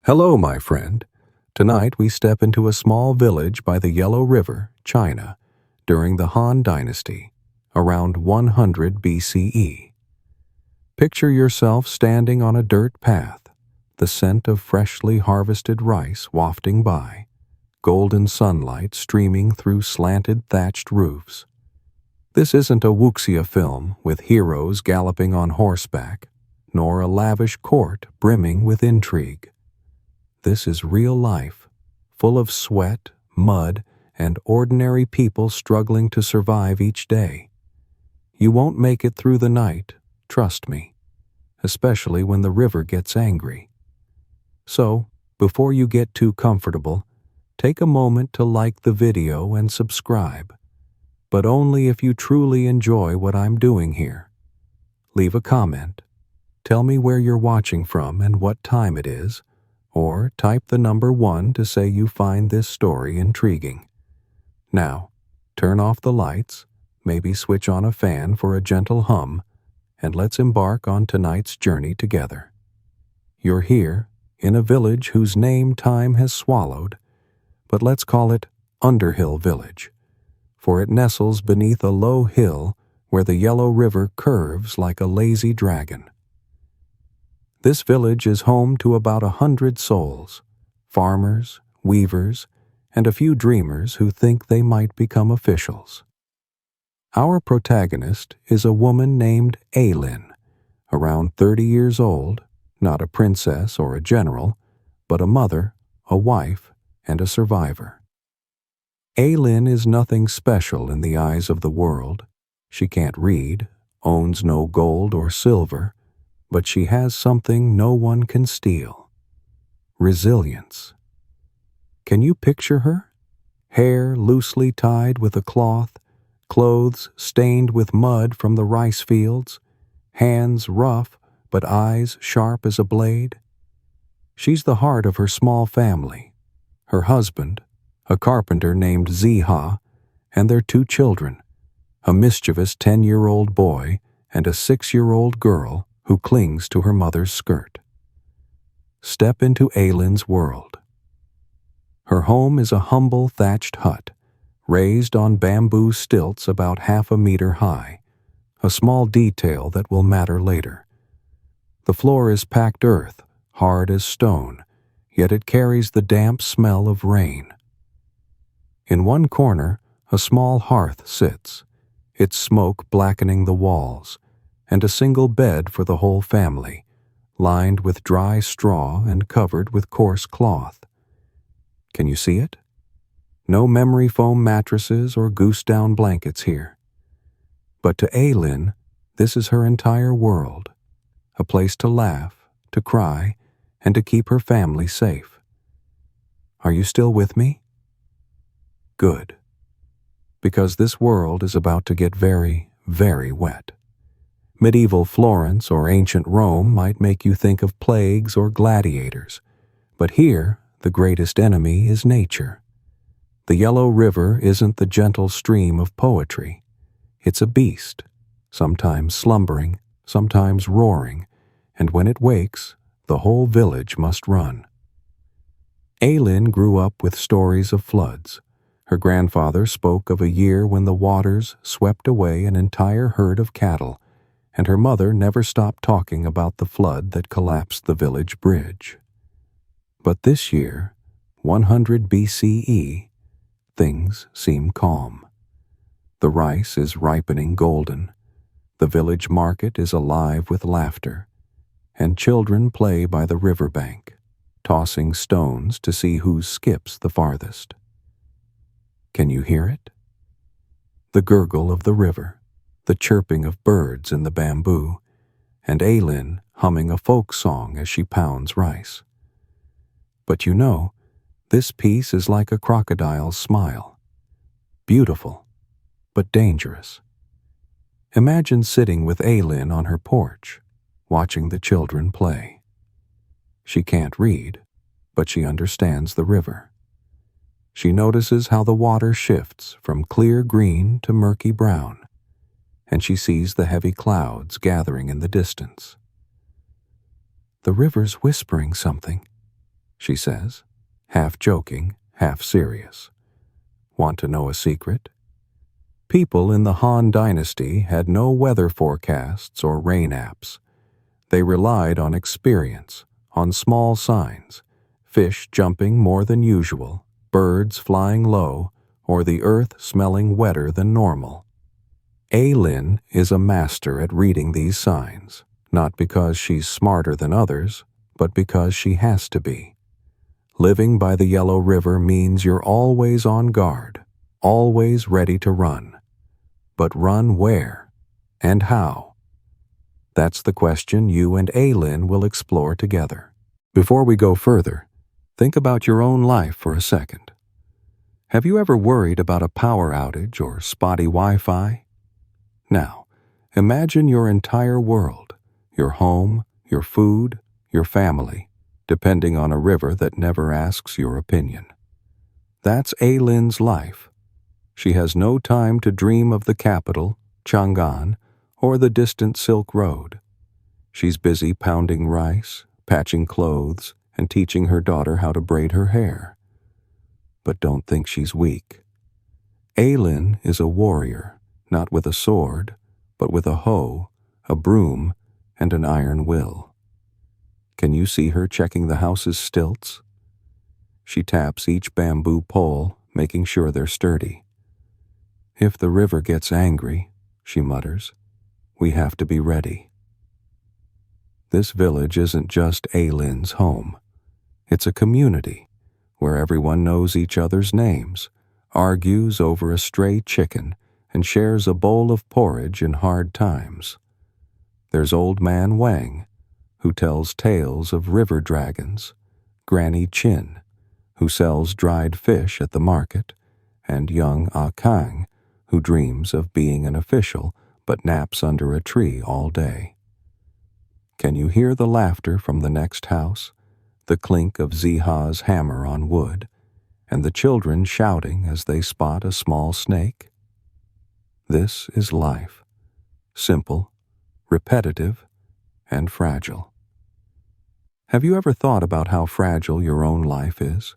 Hello, my friend. Tonight we step into a small village by the Yellow River, China, during the Han Dynasty, around 100 BCE. Picture yourself standing on a dirt path, the scent of freshly harvested rice wafting by, golden sunlight streaming through slanted thatched roofs. This isn't a wuxia film with heroes galloping on horseback, nor a lavish court brimming with intrigue. This is real life, full of sweat, mud, and ordinary people struggling to survive each day. You won't make it through the night, trust me, especially when the river gets angry. So, before you get too comfortable, take a moment to like the video and subscribe, but only if you truly enjoy what I'm doing here. Leave a comment. Tell me where you're watching from and what time it is, or type the number 1 to say you find this story intriguing. Now, turn off the lights, maybe switch on a fan for a gentle hum, and let's embark on tonight's journey together. You're here, in a village whose name time has swallowed, but let's call it Underhill Village, for it nestles beneath a low hill where the Yellow River curves like a lazy dragon. This village is home to about 100 souls, farmers, weavers, and a few dreamers who think they might become officials. Our protagonist is a woman named Aylin, around 30 years old, not a princess or a general, but a mother, a wife, and a survivor. Aylin is nothing special in the eyes of the world. She can't read, owns no gold or silver, but she has something no one can steal: resilience. Can you picture her? Hair loosely tied with a cloth, clothes stained with mud from the rice fields, hands rough but eyes sharp as a blade. She's the heart of her small family, her husband, a carpenter named Ziha, and their 2 children, a mischievous 10-year-old boy and a 6-year-old girl who clings to her mother's skirt. Step into Aylin's world. Her home is a humble thatched hut, raised on bamboo stilts about half a meter high, a small detail that will matter later. The floor is packed earth, hard as stone, yet it carries the damp smell of rain. In one corner, a small hearth sits, its smoke blackening the walls, and a single bed for the whole family, lined with dry straw and covered with coarse cloth. Can you see it? No memory foam mattresses or goose-down blankets here. But to Aylin, this is her entire world, a place to laugh, to cry, and to keep her family safe. Are you still with me? Good. Because this world is about to get very, very wet. Medieval Florence or ancient Rome might make you think of plagues or gladiators, but here the greatest enemy is nature. The Yellow River isn't the gentle stream of poetry. It's a beast, sometimes slumbering, sometimes roaring, and when it wakes, the whole village must run. Aylin grew up with stories of floods. Her grandfather spoke of a year when the waters swept away an entire herd of cattle, and her mother never stopped talking about the flood that collapsed the village bridge. But this year, 100 BCE, things seem calm. The rice is ripening golden, the village market is alive with laughter, and children play by the riverbank, tossing stones to see who skips the farthest. Can you hear it? The gurgle of the river, the chirping of birds in the bamboo, and Aylin humming a folk song as she pounds rice. But you know, this piece is like a crocodile's smile. Beautiful, but dangerous. Imagine sitting with Aylin on her porch, watching the children play. She can't read, but she understands the river. She notices how the water shifts from clear green to murky brown, and she sees the heavy clouds gathering in the distance. The river's whispering something, she says, half joking, half serious. Want to know a secret? People in the Han Dynasty had no weather forecasts or rain apps. They relied on experience, on small signs, fish jumping more than usual, birds flying low, or the earth smelling wetter than normal. Aylin is a master at reading these signs, not because she's smarter than others, but because she has to be. Living by the Yellow River means you're always on guard, always ready to run. But run where? And how? That's the question you and Aylin will explore together. Before we go further, think about your own life for a second. Have you ever worried about a power outage or spotty Wi-Fi? Now, imagine your entire world, your home, your food, your family, depending on a river that never asks your opinion. That's Aylin's life. She has no time to dream of the capital, Chang'an, or the distant Silk Road. She's busy pounding rice, patching clothes, and teaching her daughter how to braid her hair. But don't think she's weak. Aylin is a warrior, not with a sword, but with a hoe, a broom, and an iron will. Can you see her checking the house's stilts? She taps each bamboo pole, making sure they're sturdy. If the river gets angry, she mutters, we have to be ready. This village isn't just Aylin's home. It's a community where everyone knows each other's names, argues over a stray chicken, and shares a bowl of porridge in hard times. There's Old Man Wang, who tells tales of river dragons, Granny Chin, who sells dried fish at the market, and young Ah Kang, who dreams of being an official but naps under a tree all day. Can you hear the laughter from the next house, the clink of Ziha's hammer on wood, and the children shouting as they spot a small snake? This is life, simple, repetitive, and fragile. Have you ever thought about how fragile your own life is?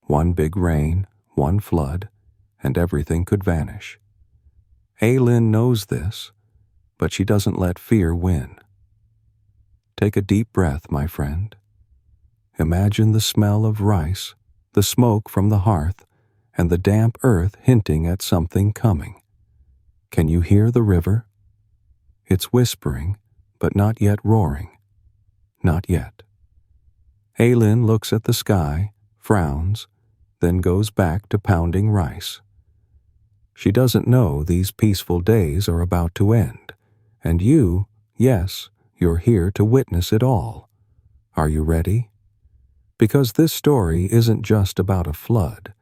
One big rain, one flood, and everything could vanish. Aylin knows this, but she doesn't let fear win. Take a deep breath, my friend. Imagine the smell of rice, the smoke from the hearth, and the damp earth hinting at something coming. Can you hear the river? It's whispering, but not yet roaring. Not yet. Aylin looks at the sky, frowns, then goes back to pounding rice. She doesn't know these peaceful days are about to end, and you, yes, you're here to witness it all. Are you ready? Because this story isn't just about a flood.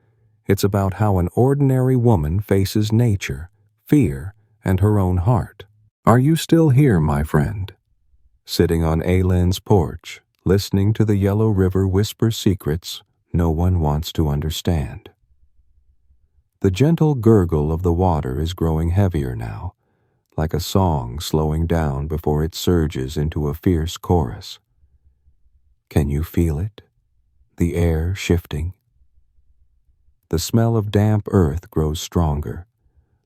It's about how an ordinary woman faces nature, fear, and her own heart. Are you still here, my friend? Sitting on Aylin's porch, listening to the Yellow River whisper secrets no one wants to understand. The gentle gurgle of the water is growing heavier now, like a song slowing down before it surges into a fierce chorus. Can you feel it? The air shifting? The smell of damp earth grows stronger.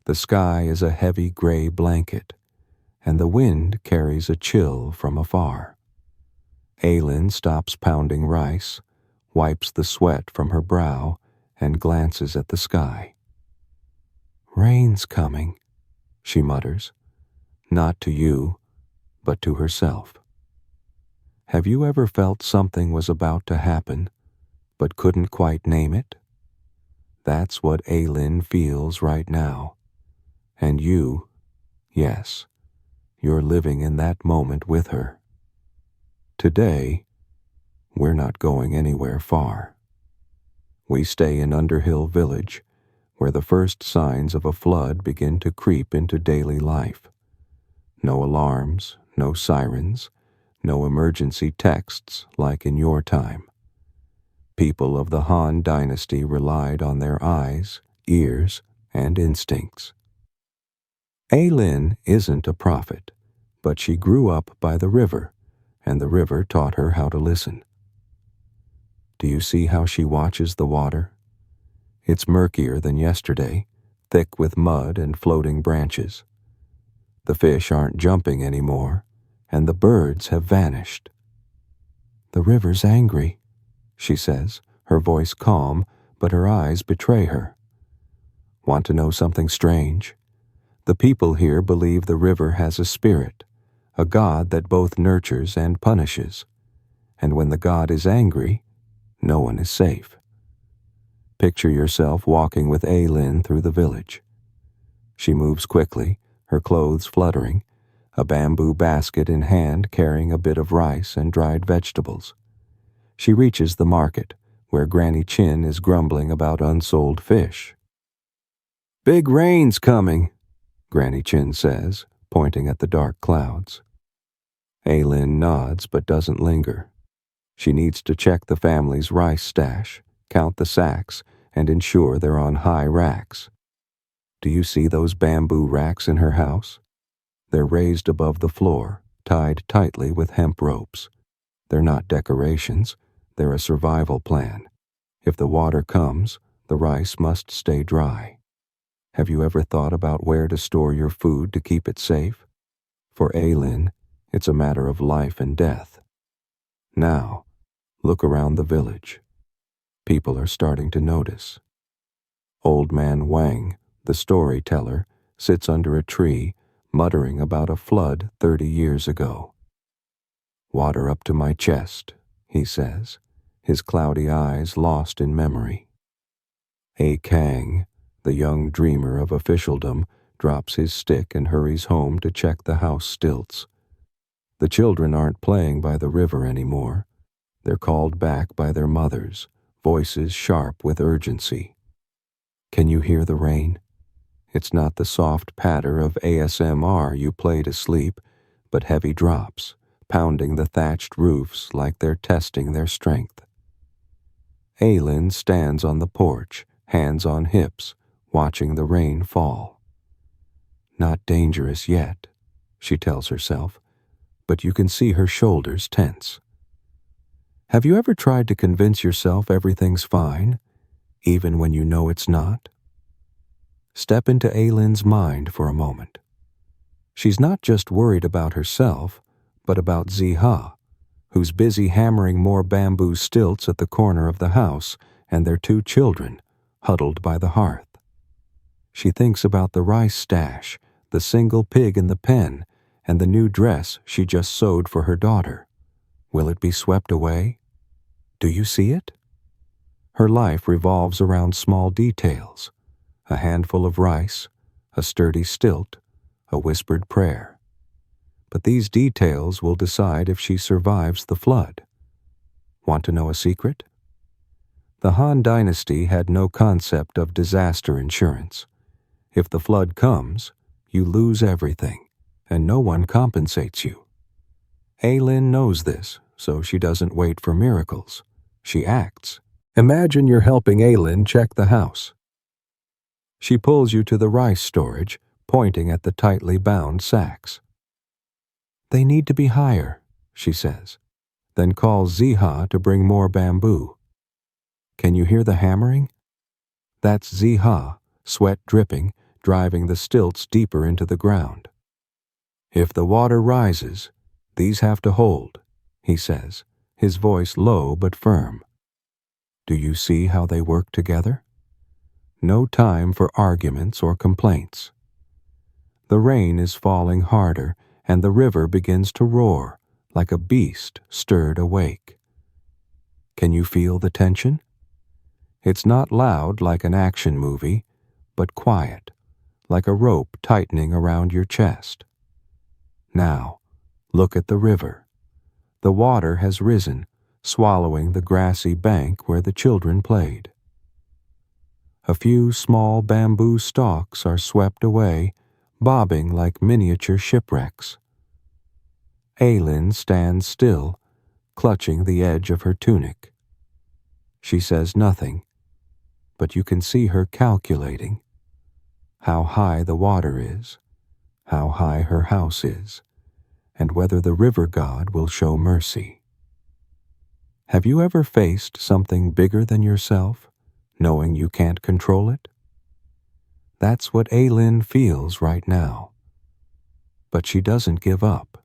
The sky is a heavy gray blanket, and the wind carries a chill from afar. Aylin stops pounding rice, wipes the sweat from her brow, and glances at the sky. Rain's coming, she mutters, not to you, but to herself. Have you ever felt something was about to happen, but couldn't quite name it? That's what Aylin feels right now. And you, yes, you're living in that moment with her. Today, we're not going anywhere far. We stay in Underhill Village, where the first signs of a flood begin to creep into daily life. No alarms, no sirens, no emergency texts like in your time. People of the Han Dynasty relied on their eyes, ears, and instincts. Aylin isn't a prophet, but she grew up by the river, and the river taught her how to listen. Do you see how she watches the water? It's murkier than yesterday, thick with mud and floating branches. The fish aren't jumping anymore, and the birds have vanished. "The river's angry," she says, her voice calm, but her eyes betray her. Want to know something strange? The people here believe the river has a spirit, a god that both nurtures and punishes. And when the god is angry, no one is safe. Picture yourself walking with Aylin through the village. She moves quickly, her clothes fluttering, a bamboo basket in hand carrying a bit of rice and dried vegetables. She reaches the market, where Granny Chin is grumbling about unsold fish. "Big rain's coming," Granny Chin says, pointing at the dark clouds. Aylin nods but doesn't linger. She needs to check the family's rice stash, count the sacks, and ensure they're on high racks. Do you see those bamboo racks in her house? They're raised above the floor, tied tightly with hemp ropes. They're not decorations, they're a survival plan. If the water comes, the rice must stay dry. Have you ever thought about where to store your food to keep it safe? For Aylin, it's a matter of life and death. Now, look around the village. People are starting to notice. Old Man Wang, the storyteller, sits under a tree, muttering about a flood 30 years ago. "Water up to my chest," he says, his cloudy eyes lost in memory. A Kang, the young dreamer of officialdom, drops his stick and hurries home to check the house stilts. The children aren't playing by the river anymore. They're called back by their mothers, voices sharp with urgency. Can you hear the rain? It's not the soft patter of ASMR you play to sleep, but heavy drops, pounding the thatched roofs like they're testing their strength. Aylin stands on the porch, hands on hips, watching the rain fall. Not dangerous yet, she tells herself, but you can see her shoulders tense. Have you ever tried to convince yourself everything's fine, even when you know it's not? Step into Aylin's mind for a moment. She's not just worried about herself, but about Ziha, who's busy hammering more bamboo stilts at the corner of the house, and their 2 children, huddled by the hearth. She thinks about the rice stash, the single pig in the pen, and the new dress she just sewed for her daughter. Will it be swept away? Do you see it? Her life revolves around small details: a handful of rice, a sturdy stilt, a whispered prayer. But these details will decide if she survives the flood. Want to know a secret? The Han Dynasty had no concept of disaster insurance. If the flood comes, you lose everything, and no one compensates you. Aylin knows this, so she doesn't wait for miracles. She acts. Imagine you're helping Aylin check the house. She pulls you to the rice storage, pointing at the tightly bound sacks. "They need to be higher," she says, then calls Ziha to bring more bamboo. Can you hear the hammering? That's Ziha, sweat dripping, driving the stilts deeper into the ground. "If the water rises, these have to hold," he says, his voice low but firm. Do you see how they work together? No time for arguments or complaints. The rain is falling harder, and the river begins to roar, like a beast stirred awake. Can you feel the tension? It's not loud like an action movie, but quiet, like a rope tightening around your chest. Now, look at the river. The water has risen, swallowing the grassy bank where the children played. A few small bamboo stalks are swept away, bobbing like miniature shipwrecks. Aylin stands still, clutching the edge of her tunic. She says nothing, but you can see her calculating how high the water is, how high her house is, and whether the river god will show mercy. Have you ever faced something bigger than yourself, knowing you can't control it? That's what Aylin feels right now. But she doesn't give up.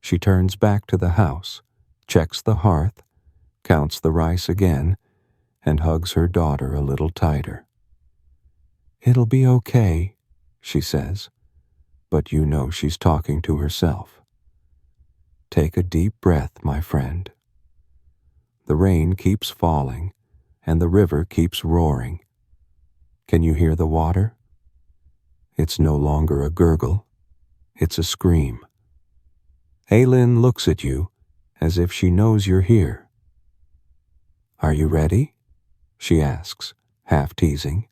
She turns back to the house, checks the hearth, counts the rice again, and hugs her daughter a little tighter. "It'll be okay," she says, but you know she's talking to herself. Take a deep breath, my friend. The rain keeps falling, and the river keeps roaring. Can you hear the water? It's no longer a gurgle, it's a scream. Aylin looks at you as if she knows you're here. "Are you ready?" she asks, half teasing.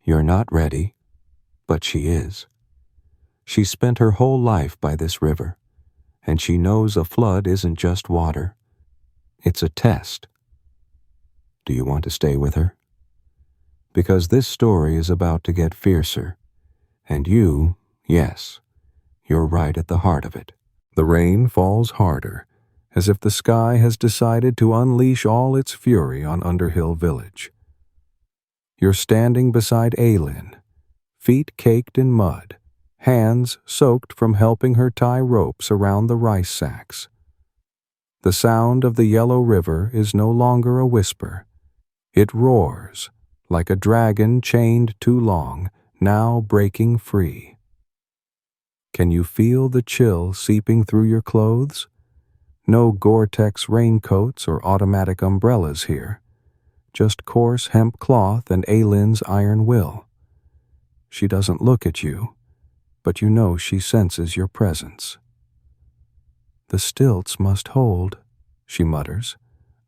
You're not ready, but she is. She spent her whole life by this river, and she knows a flood isn't just water. It's a test. Do you want to stay with her? Because this story is about to get fiercer, and yes, you're right at the heart of it. The rain falls harder, as if the sky has decided to unleash all its fury on Underhill Village. You're standing beside Aylin, feet caked in mud, hands soaked from helping her tie ropes around the rice sacks. The sound of the yellow river is no longer a whisper. It roars, like a dragon chained too long, now breaking free. Can you feel the chill seeping through your clothes? No Gore-Tex raincoats or automatic umbrellas here. Just coarse hemp cloth and Aylin's iron will. She doesn't look at you, but you know she senses your presence. "The stilts must hold," she mutters,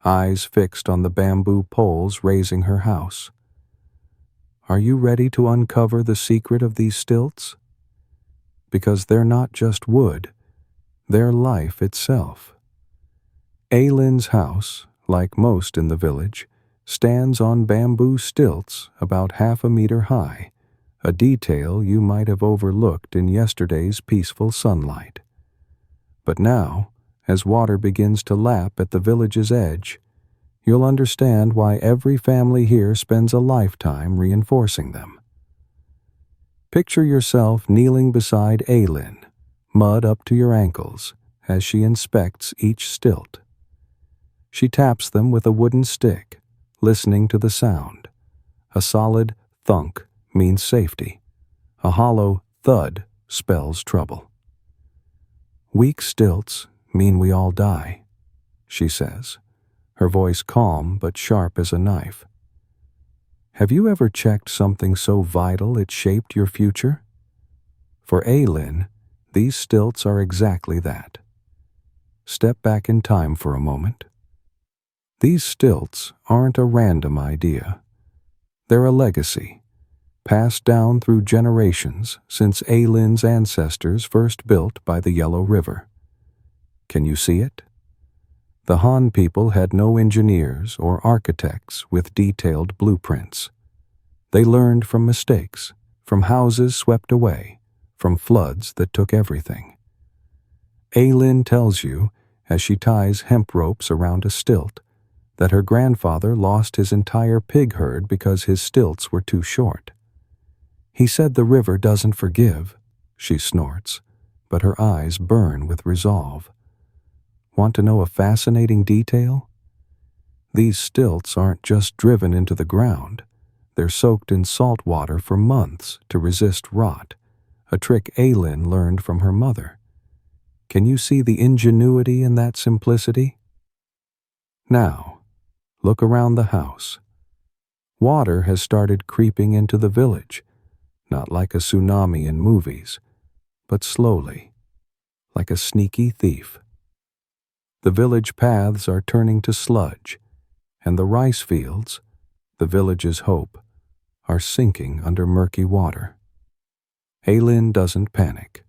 eyes fixed on the bamboo poles raising her house. Are you ready to uncover the secret of these stilts? Because they're not just wood, they're life itself. Aylin's house, like most in the village, stands on bamboo stilts about 1/2 meter high, a detail you might have overlooked in yesterday's peaceful sunlight. But now, as water begins to lap at the village's edge, you'll understand why every family here spends a lifetime reinforcing them. Picture yourself kneeling beside Aylin, mud up to your ankles, as she inspects each stilt. She taps them with a wooden stick, listening to the sound. A solid thunk means safety. A hollow thud spells trouble. "Weak stilts mean we all die," she says, her voice calm but sharp as a knife. Have you ever checked something so vital it shaped your future? For Aylin, these stilts are exactly that. Step back in time for a moment. These stilts aren't a random idea. They're a legacy, passed down through generations since Aylin's ancestors first built by the Yellow River. Can you see it? The Han people had no engineers or architects with detailed blueprints. They learned from mistakes, from houses swept away, from floods that took everything. Aylin tells you, as she ties hemp ropes around a stilt, that her grandfather lost his entire pig herd because his stilts were too short. "He said the river doesn't forgive," she snorts, but her eyes burn with resolve. Want to know a fascinating detail? These stilts aren't just driven into the ground. They're soaked in salt water for months to resist rot, a trick Aylin learned from her mother. Can you see the ingenuity in that simplicity? Now, look around the house. Water has started creeping into the village, not like a tsunami in movies, but slowly, like a sneaky thief. The village paths are turning to sludge, and the rice fields, the village's hope, are sinking under murky water. Aylin doesn't panic.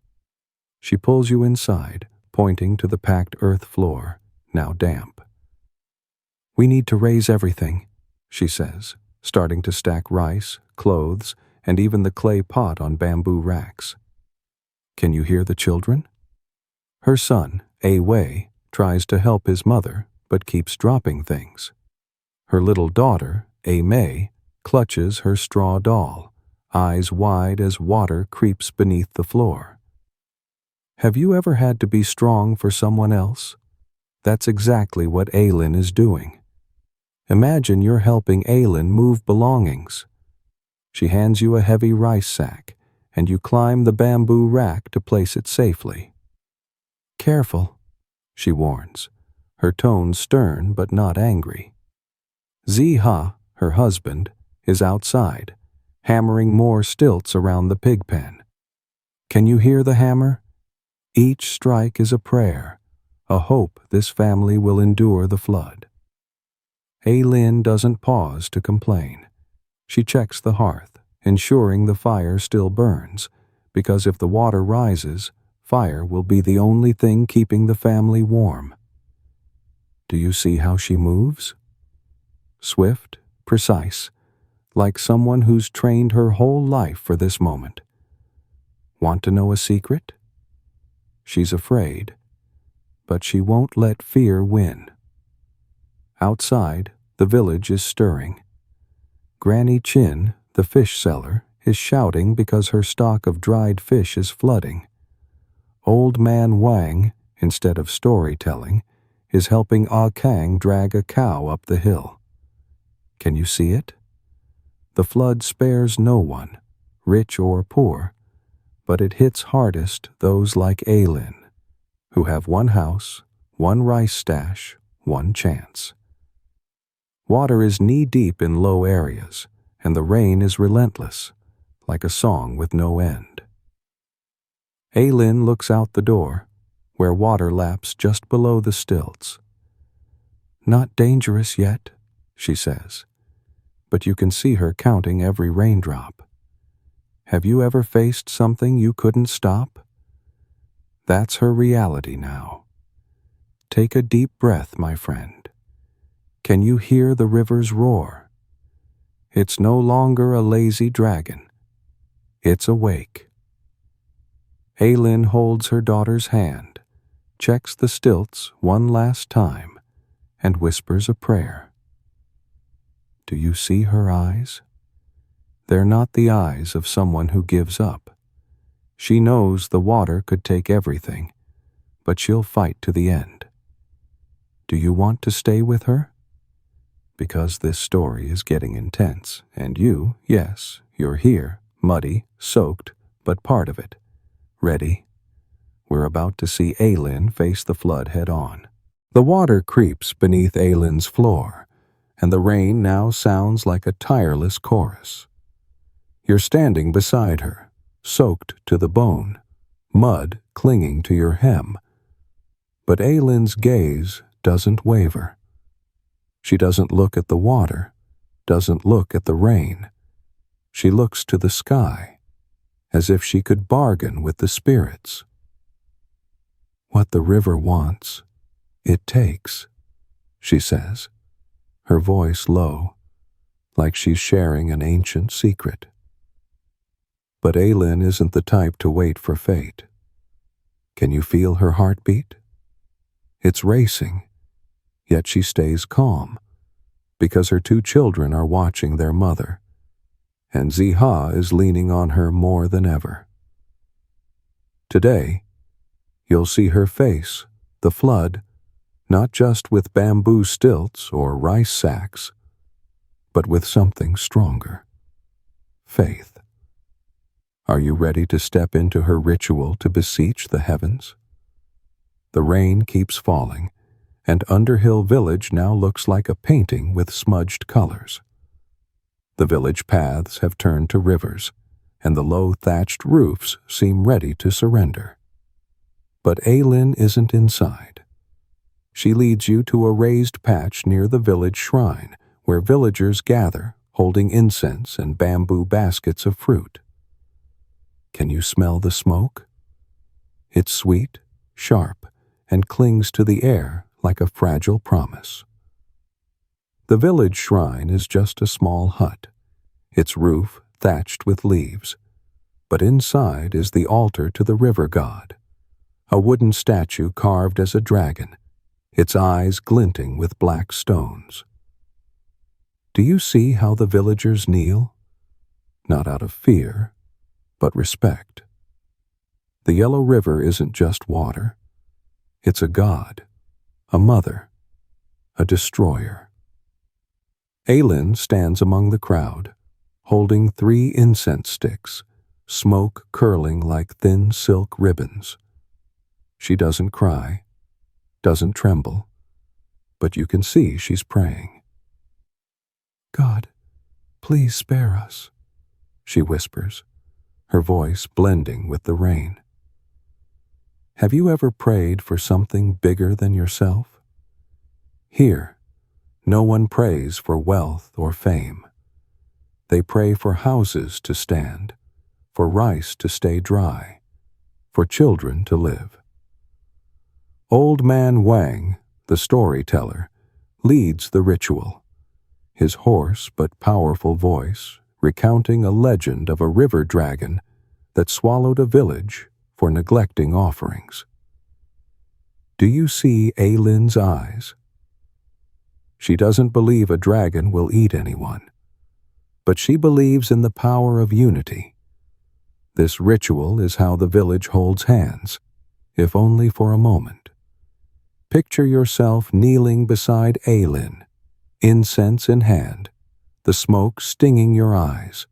She pulls you inside, pointing to the packed earth floor, now damp. "We need to raise everything," she says, starting to stack rice, clothes, and even the clay pot on bamboo racks. Can you hear the children? Her son, A Wei, tries to help his mother, but keeps dropping things. Her little daughter, May, clutches her straw doll, eyes wide as water creeps beneath the floor. Have you ever had to be strong for someone else? That's exactly what Aylin is doing. Imagine you're helping Aylin move belongings. She hands you a heavy rice sack, and you climb the bamboo rack to place it safely. Careful, she warns, her tone stern but not angry. Ziha, her husband, is outside, hammering more stilts around the pig pen. Can you hear the hammer? Each strike is a prayer, a hope this family will endure the flood. Aylin doesn't pause to complain. She checks the hearth, ensuring the fire still burns, because if the water rises, fire will be the only thing keeping the family warm. Do you see how she moves? Swift, precise, like someone who's trained her whole life for this moment. Want to know a secret? She's afraid, but she won't let fear win. Outside, the village is stirring. Granny Chin, the fish seller, is shouting because her stock of dried fish is flooding. Old Man Wang, instead of storytelling, is helping Ah Kang drag a cow up the hill. Can you see it? The flood spares no one, rich or poor, but it hits hardest those like Aylin, who have one house, one rice stash, one chance. Water is knee-deep in low areas, and the rain is relentless, like a song with no end. Aylin looks out the door, where water laps just below the stilts. Not dangerous yet, she says, but you can see her counting every raindrop. Have you ever faced something you couldn't stop? That's her reality now. Take a deep breath, my friend. Can you hear the river's roar? It's no longer a lazy dragon. It's awake. Aylin holds her daughter's hand, checks the stilts one last time, and whispers a prayer. Do you see her eyes? They're not the eyes of someone who gives up. She knows the water could take everything, but she'll fight to the end. Do you want to stay with her? Because this story is getting intense, and you, yes, you're here, muddy, soaked, but part of it. Ready? We're about to see Aylin face the flood head-on. The water creeps beneath Aylin's floor, and the rain now sounds like a tireless chorus. You're standing beside her, soaked to the bone, mud clinging to your hem. But Aylin's gaze doesn't waver. She doesn't look at the water, doesn't look at the rain. She looks to the sky, as if she could bargain with the spirits. What the river wants, it takes, she says, her voice low, like she's sharing an ancient secret. But Aylin isn't the type to wait for fate. Can you feel her heartbeat? It's racing, yet she stays calm, because her two children are watching their mother, and Ziha is leaning on her more than ever. Today, you'll see her face the flood, not just with bamboo stilts or rice sacks, but with something stronger: faith. Are you ready to step into her ritual to beseech the heavens? The rain keeps falling, and Underhill Village now looks like a painting with smudged colors. The village paths have turned to rivers, and the low thatched roofs seem ready to surrender. But Aylin isn't inside. She leads you to a raised patch near the village shrine, where villagers gather, holding incense and bamboo baskets of fruit. Can you smell the smoke? It's sweet, sharp, and clings to the air like a fragile promise. The village shrine is just a small hut, its roof thatched with leaves, but inside is the altar to the river god, a wooden statue carved as a dragon, its eyes glinting with black stones. Do you see how the villagers kneel? Not out of fear, but respect. The Yellow River isn't just water. It's a god, a mother, a destroyer. Aylin stands among the crowd, holding 3 incense sticks, smoke curling like thin silk ribbons. She doesn't cry, doesn't tremble, but you can see she's praying. "God, please spare us," she whispers, her voice blending with the rain. Have you ever prayed for something bigger than yourself? Here, no one prays for wealth or fame. They pray for houses to stand, for rice to stay dry, for children to live. Old Man Wang, the storyteller, leads the ritual, his hoarse but powerful voice recounting a legend of a river dragon that swallowed a village for neglecting offerings. Do you see Aylin's eyes? She doesn't believe a dragon will eat anyone, but she believes in the power of unity. This ritual is how the village holds hands, if only for a moment. Picture yourself kneeling beside Aylin, incense in hand, the smoke stinging your eyes.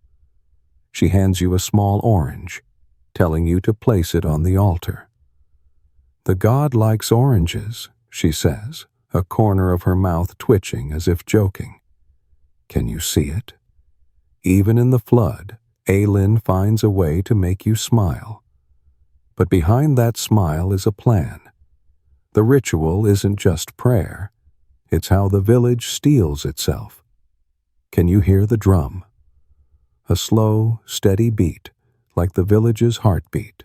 She hands you a small orange, telling you to place it on the altar. "The god likes oranges," she says, a corner of her mouth twitching as if joking. Can you see it? Even in the flood, Aylin finds a way to make you smile. But behind that smile is a plan. The ritual isn't just prayer. It's how the village steels itself. Can you hear the drum? A slow, steady beat, like the village's heartbeat.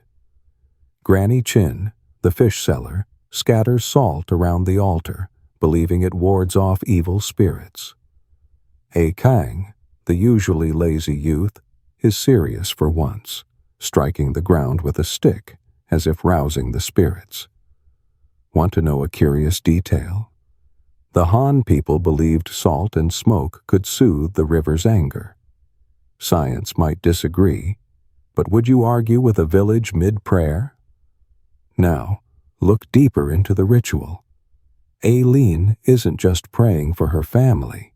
Granny Chin, the fish seller, scatters salt around the altar, believing it wards off evil spirits. A Kang, the usually lazy youth, is serious for once, striking the ground with a stick, as if rousing the spirits. Want to know a curious detail? The Han people believed salt and smoke could soothe the river's anger. Science might disagree, but would you argue with a village mid-prayer? Now, look deeper into the ritual. Aylin isn't just praying for her family.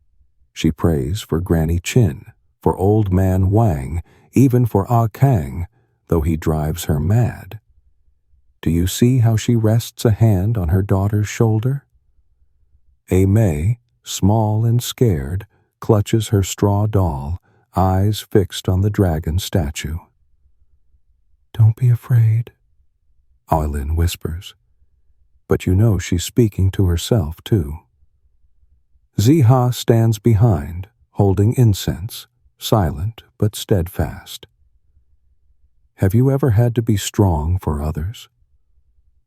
She prays for Granny Chin, for Old Man Wang, even for Ah Kang, though he drives her mad. Do you see how she rests a hand on her daughter's shoulder? A Mei, small and scared, clutches her straw doll, eyes fixed on the dragon statue. "Don't be afraid," Aylin whispers. But you know she's speaking to herself, too. Ziha stands behind, holding incense, silent but steadfast. Have you ever had to be strong for others?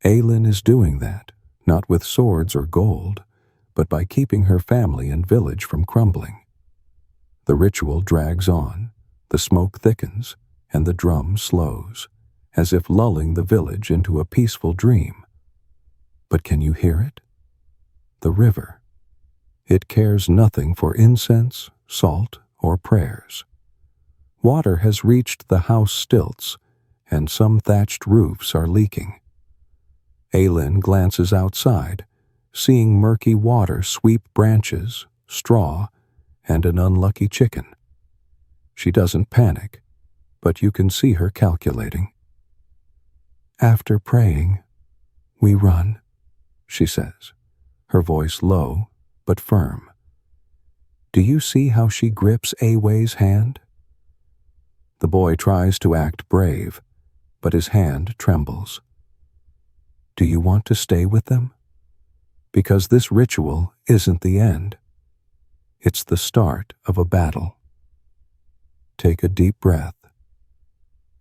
Aylin is doing that, not with swords or gold, but by keeping her family and village from crumbling. The ritual drags on, the smoke thickens, and the drum slows, as if lulling the village into a peaceful dream. But can you hear it? The river. It cares nothing for incense, salt, or prayers. Water has reached the house stilts, and some thatched roofs are leaking. Aylin glances outside, seeing murky water sweep branches, straw, and an unlucky chicken. She doesn't panic, but you can see her calculating. "After praying, we run," she says, her voice low but firm. Do you see how she grips Awei's hand? The boy tries to act brave, but his hand trembles. Do you want to stay with them? Because this ritual isn't the end. It's the start of a battle. Take a deep breath.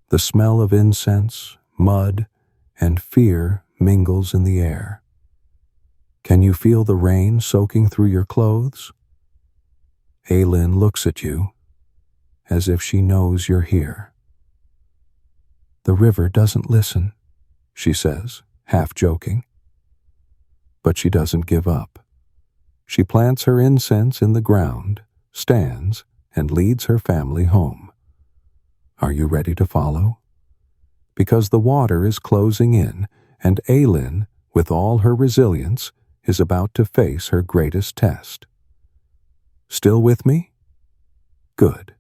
The smell of incense, mud, and fear mingles in the air. Can you feel the rain soaking through your clothes? Aylin looks at you, as if she knows you're here. "The river doesn't listen," she says, half joking. But she doesn't give up. She plants her incense in the ground, stands, and leads her family home. Are you ready to follow? Because the water is closing in, and Aylin, with all her resilience, is about to face her greatest test. Still with me? Good.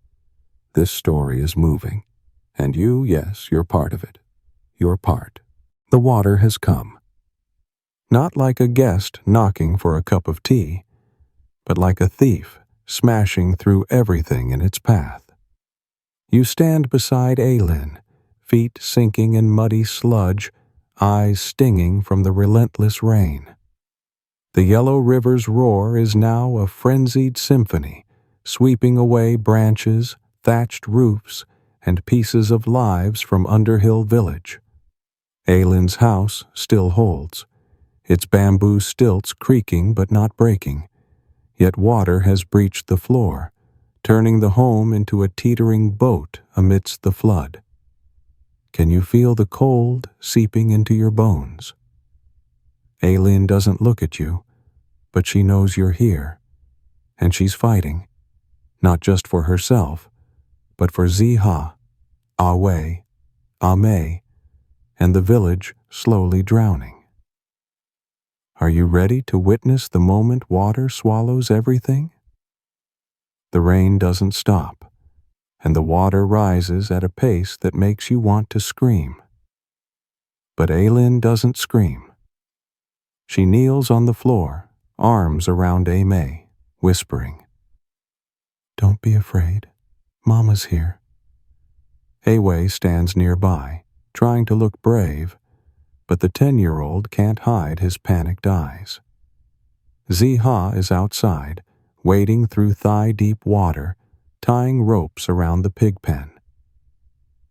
This story is moving. And you, yes, you're part of it. Your part. The water has come. Not like a guest knocking for a cup of tea, but like a thief smashing through everything in its path. You stand beside Aylin, feet sinking in muddy sludge, eyes stinging from the relentless rain. The yellow river's roar is now a frenzied symphony, sweeping away branches, thatched roofs, and pieces of lives from Underhill Village. Aylin's house still holds, its bamboo stilts creaking but not breaking, yet water has breached the floor, turning the home into a teetering boat amidst the flood. Can you feel the cold seeping into your bones? Aylin doesn't look at you, but she knows you're here, and she's fighting, not just for herself, but for Ziha, Awei, Ame, and the village slowly drowning. Are you ready to witness the moment water swallows everything? The rain doesn't stop, and the water rises at a pace that makes you want to scream. But Aylin doesn't scream. She kneels on the floor, arms around Ame, whispering, "Don't be afraid. Mama's here." Awei stands nearby, trying to look brave, but the 10-year-old can't hide his panicked eyes. Ziha is outside, wading through thigh-deep water, tying ropes around the pig pen.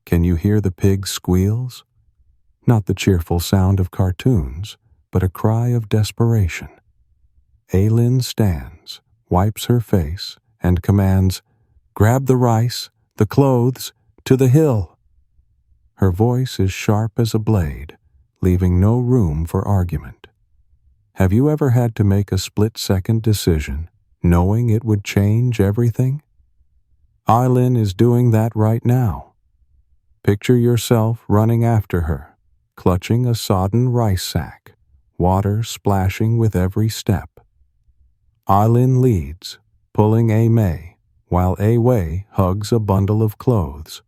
Can you hear the pig's squeals? Not the cheerful sound of cartoons, but a cry of desperation. Aylin stands, wipes her face, and commands, "Grab the rice, the clothes, to the hill." Her voice is sharp as a blade, leaving no room for argument. Have you ever had to make a split-second decision, knowing it would change everything? Aylin is doing that right now. Picture yourself running after her, clutching a sodden rice sack, water splashing with every step. Aylin leads, pulling Ame, while Awei hugs a bundle of clothes.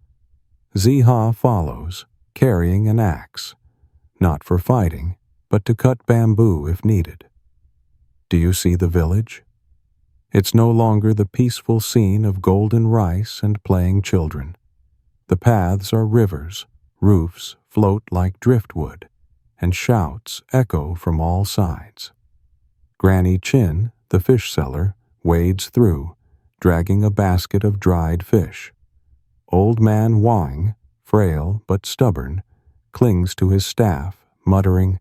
Ziha follows, carrying an axe, not for fighting, but to cut bamboo if needed. Do you see the village? It's no longer the peaceful scene of golden rice and playing children. The paths are rivers, roofs float like driftwood, and shouts echo from all sides. Granny Chin, the fish seller, wades through, dragging a basket of dried fish. Old man Wang, frail but stubborn, clings to his staff, muttering,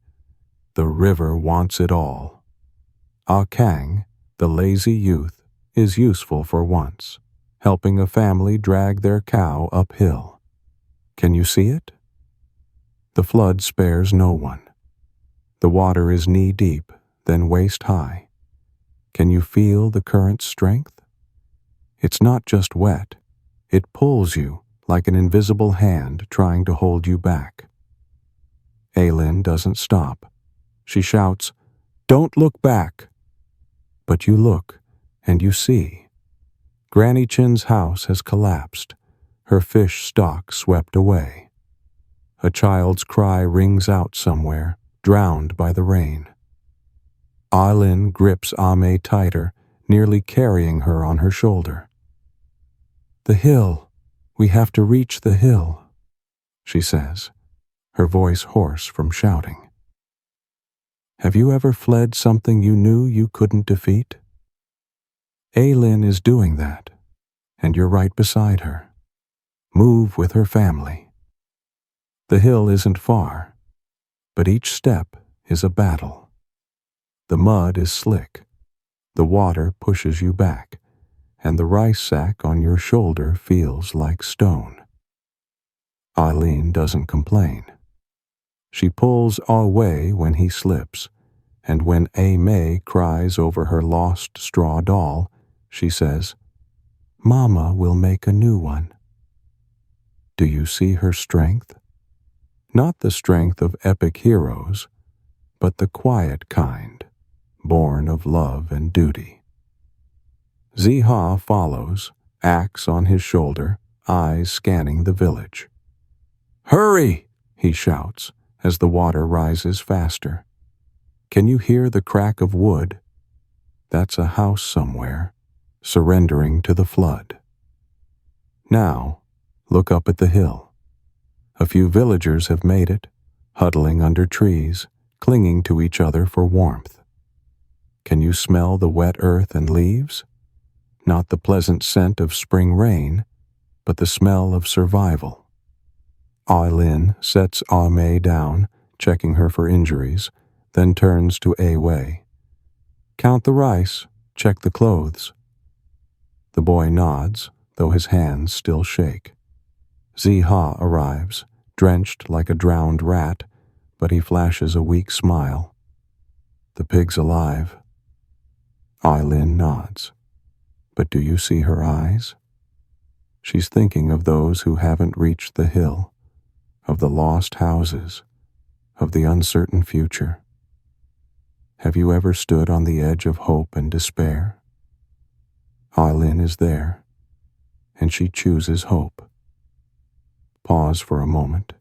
"The river wants it all." Ah Kang, the lazy youth, is useful for once, helping a family drag their cow uphill. Can you see it? The flood spares no one. The water is knee-deep, then waist-high. Can you feel the current's strength? It's not just wet. It pulls you like an invisible hand trying to hold you back. Aylin doesn't stop. She shouts, "Don't look back!" But you look, and you see. Granny Chin's house has collapsed, her fish stock swept away. A child's cry rings out somewhere, drowned by the rain. Aylin grips Ame tighter, nearly carrying her on her shoulder. "The hill. We have to reach the hill," she says, her voice hoarse from shouting. Have you ever fled something you knew you couldn't defeat? Aylin is doing that, and you're right beside her. Move with her family. The hill isn't far, but each step is a battle. The mud is slick, the water pushes you back, and the rice sack on your shoulder feels like stone. Aylin doesn't complain. She pulls away when he slips, and when A May cries over her lost straw doll, she says, "Mama will make a new one." Do you see her strength? Not the strength of epic heroes, but the quiet kind, born of love and duty. Ziha follows, axe on his shoulder, eyes scanning the village. "Hurry!" he shouts as the water rises faster. Can you hear the crack of wood? That's a house somewhere, surrendering to the flood. Now, look up at the hill. A few villagers have made it, huddling under trees, clinging to each other for warmth. Can you smell the wet earth and leaves? Not the pleasant scent of spring rain, but the smell of survival. Ai-Lin sets Ah-Mei down, checking her for injuries, then turns to A-Wei. "Count the rice, check the clothes." The boy nods, though his hands still shake. Ziha arrives, drenched like a drowned rat, but he flashes a weak smile. "The pig's alive." Ai-Lin nods. But do you see her eyes? She's thinking of those who haven't reached the hill, of the lost houses, of the uncertain future. Have you ever stood on the edge of hope and despair? Ai-Lin is there, and she chooses hope. Pause for a moment.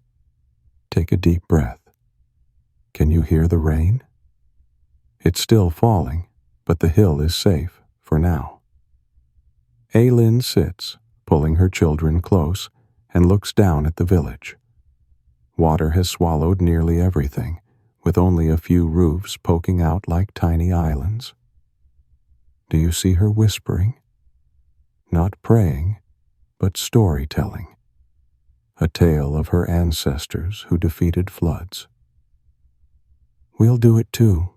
Take a deep breath. Can you hear the rain? It's still falling, but the hill is safe for now. Ai-Lin sits, pulling her children close, and looks down at the village. Water has swallowed nearly everything, with only a few roofs poking out like tiny islands. Do you see her whispering? Not praying, but storytelling. A tale of her ancestors who defeated floods. "We'll do it too,"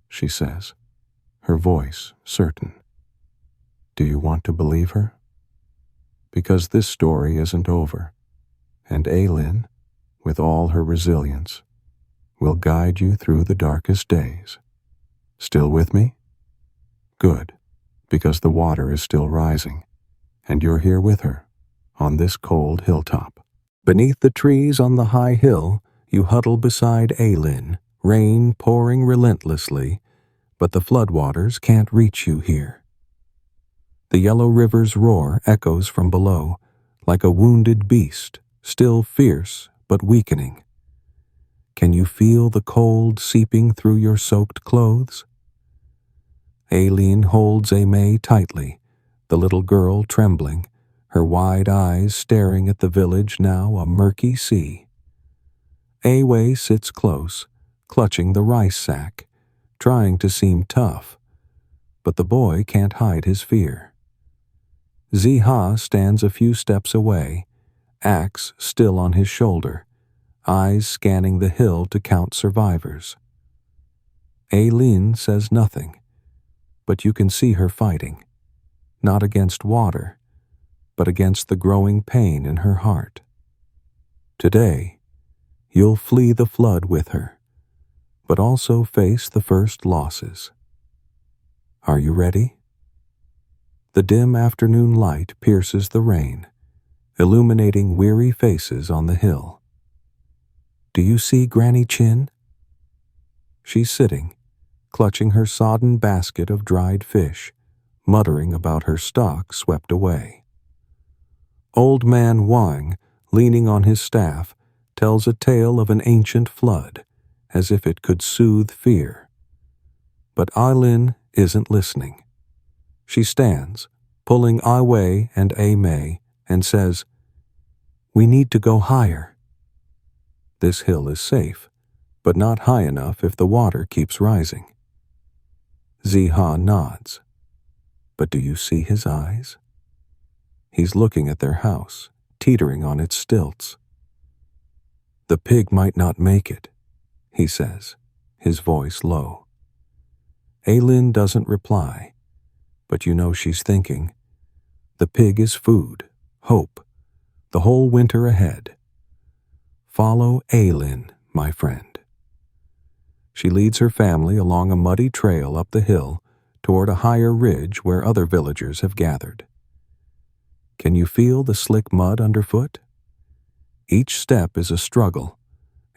she says, her voice certain. Do you want to believe her? Because this story isn't over, and Ai-Lin, with all her resilience, will guide you through the darkest days. Still with me? Good, because the water is still rising, and you're here with her, on this cold hilltop. Beneath the trees on the high hill, you huddle beside Ai-Lin, rain pouring relentlessly, but the floodwaters can't reach you here. The yellow river's roar echoes from below, like a wounded beast, still fierce but weakening. Can you feel the cold seeping through your soaked clothes? Ai-Lin holds A-Mei tightly, the little girl trembling, her wide eyes staring at the village now a murky sea. A-Wei sits close, clutching the rice sack, trying to seem tough, but the boy can't hide his fear. Ziha stands a few steps away, axe still on his shoulder, eyes scanning the hill to count survivors. Ai-Lin says nothing, but you can see her fighting, not against water, but against the growing pain in her heart. Today, you'll flee the flood with her, but also face the first losses. Are you ready? The dim afternoon light pierces the rain, illuminating weary faces on the hill. Do you see Granny Chin? She's sitting, clutching her sodden basket of dried fish, muttering about her stock swept away. Old Man Wang, leaning on his staff, tells a tale of an ancient flood, as if it could soothe fear. But Ai-Lin isn't listening. She stands, pulling Ai-Wei and A-Mei, and says, "We need to go higher." This hill is safe, but not high enough if the water keeps rising. Ziha nods. But do you see his eyes? He's looking at their house, teetering on its stilts. "The pig might not make it," he says, his voice low. Ai-Lin doesn't reply, but you know she's thinking. The pig is food, hope, the whole winter ahead. Follow Ai-Lin, my friend. She leads her family along a muddy trail up the hill toward a higher ridge where other villagers have gathered. Can you feel the slick mud underfoot? Each step is a struggle,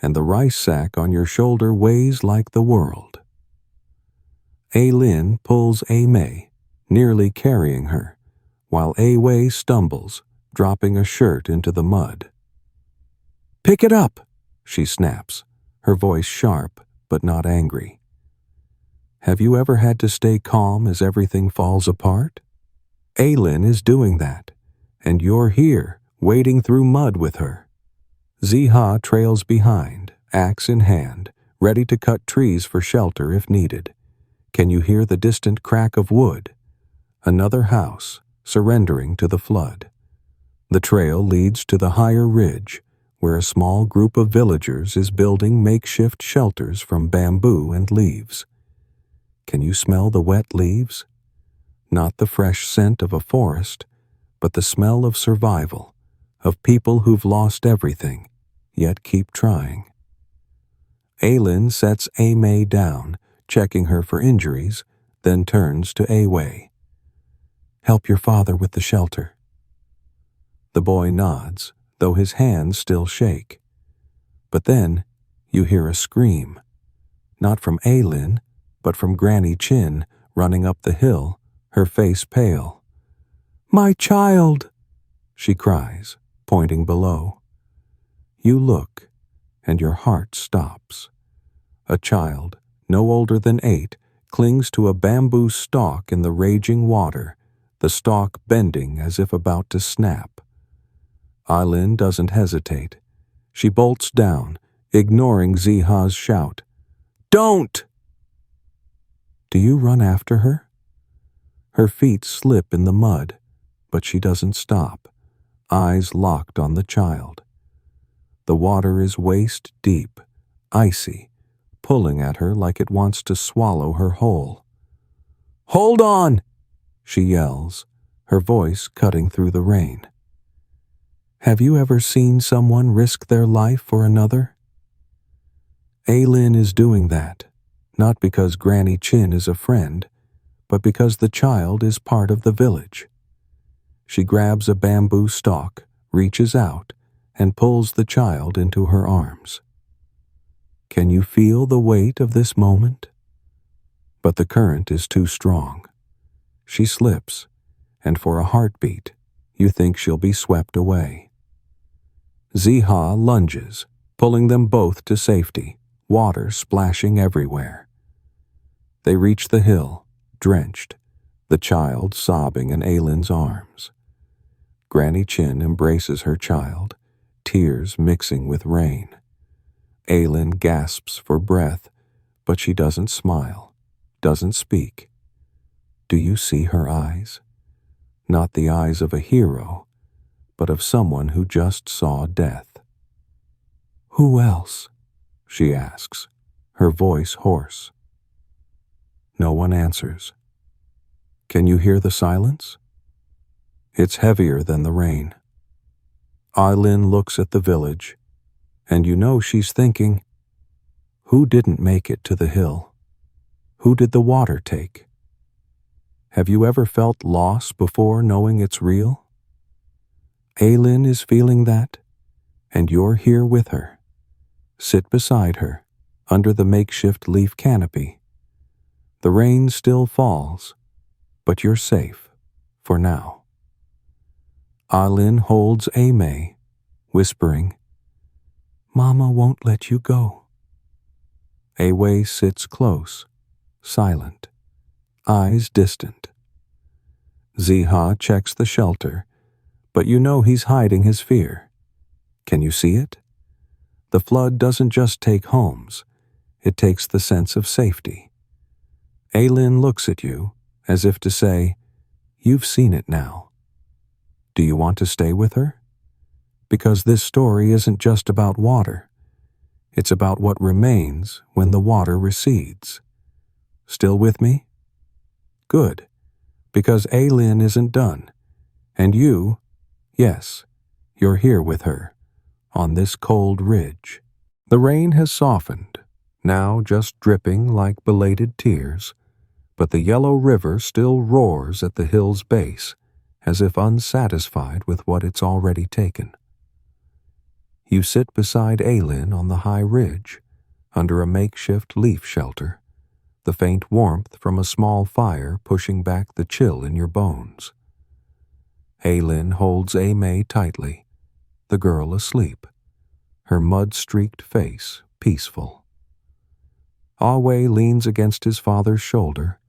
and the rice sack on your shoulder weighs like the world. A-Lin pulls A-Mei, nearly carrying her, while A-Wei stumbles, dropping a shirt into the mud. "Pick it up," she snaps, her voice sharp but not angry. Have you ever had to stay calm as everything falls apart? A-Lin is doing that, and you're here, wading through mud with her. Ziha trails behind, axe in hand, ready to cut trees for shelter if needed. Can you hear the distant crack of wood? Another house, surrendering to the flood. The trail leads to the higher ridge, where a small group of villagers is building makeshift shelters from bamboo and leaves. Can you smell the wet leaves? Not the fresh scent of a forest, but the smell of survival, of people who've lost everything, yet keep trying. A-Lin sets A-Mei down, checking her for injuries, then turns to A-Wei. "Help your father with the shelter." The boy nods, though his hands still shake. But then you hear a scream, not from A-Lin, but from Granny Chin running up the hill, her face pale. "My child!" she cries, pointing below. You look, and your heart stops. A child, no older than 8, clings to a bamboo stalk in the raging water, the stalk bending as if about to snap. A-Lin doesn't hesitate. She bolts down, ignoring Ziha's shout. "Don't!" Do you run after her? Her feet slip in the mud, but she doesn't stop, eyes locked on the child. The water is waist deep, icy, pulling at her like it wants to swallow her whole. "Hold on!" she yells, her voice cutting through the rain. Have you ever seen someone risk their life for another? A-Lin is doing that, not because Granny Chin is a friend, but because the child is part of the village. She grabs a bamboo stalk, reaches out, and pulls the child into her arms. Can you feel the weight of this moment? But the current is too strong. She slips, and for a heartbeat, you think she'll be swept away. Ziha lunges, pulling them both to safety, water splashing everywhere. They reach the hill, drenched, the child sobbing in A-Lin's arms. Granny Chin embraces her child, tears mixing with rain. A-Lin gasps for breath, but she doesn't smile, doesn't speak. Do you see her eyes? Not the eyes of a hero, but of someone who just saw death. "Who else?" she asks, her voice hoarse. No one answers. Can you hear the silence? It's heavier than the rain. A-Lin looks at the village, and you know she's thinking, who didn't make it to the hill? Who did the water take? Have you ever felt loss before knowing it's real? A-Lin is feeling that, and you're here with her. Sit beside her, under the makeshift leaf canopy. The rain still falls, but you're safe, for now. A-Lin holds A-Mei, whispering, "Mama won't let you go." A-Wei sits close, silent, eyes distant. Ziha checks the shelter, but you know he's hiding his fear. Can you see it? The flood doesn't just take homes, it takes the sense of safety. A-Lin looks at you, as if to say, you've seen it now. Do you want to stay with her? Because this story isn't just about water. It's about what remains when the water recedes. Still with me? Good, because A-Lin isn't done, and you, yes, you're here with her, on this cold ridge. The rain has softened, now just dripping like belated tears, but the yellow river still roars at the hill's base, as if unsatisfied with what it's already taken. You sit beside Aylin on the high ridge, under a makeshift leaf shelter, the faint warmth from a small fire pushing back the chill in your bones. Aylin holds May tightly, the girl asleep, her mud-streaked face peaceful. Awe leans against his father's shoulder,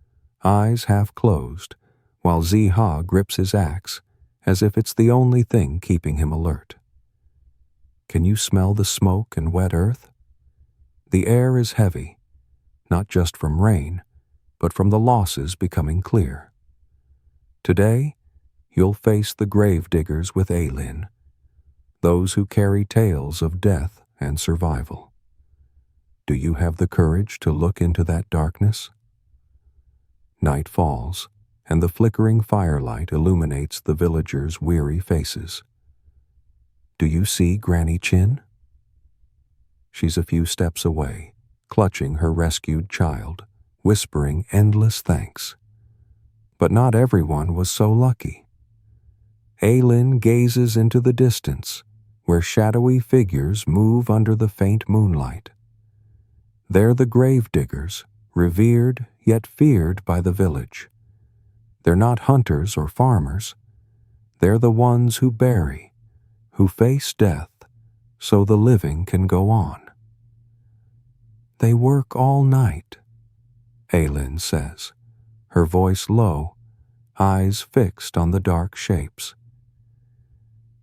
eyes half closed, while Ziha grips his axe, as if it's the only thing keeping him alert. Can you smell the smoke and wet earth? The air is heavy, not just from rain, but from the losses becoming clear. Today, you'll face the grave diggers with Aylin, those who carry tales of death and survival. Do you have the courage to look into that darkness? Night falls, and the flickering firelight illuminates the villagers' weary faces. Do you see Granny Chin? She's a few steps away, clutching her rescued child, whispering endless thanks. But not everyone was so lucky. Aylin gazes into the distance, where shadowy figures move under the faint moonlight. They're the grave diggers, revered yet feared by the village. They're not hunters or farmers. They're the ones who bury, who face death, so the living can go on. They work all night, Aylin says, her voice low, eyes fixed on the dark shapes.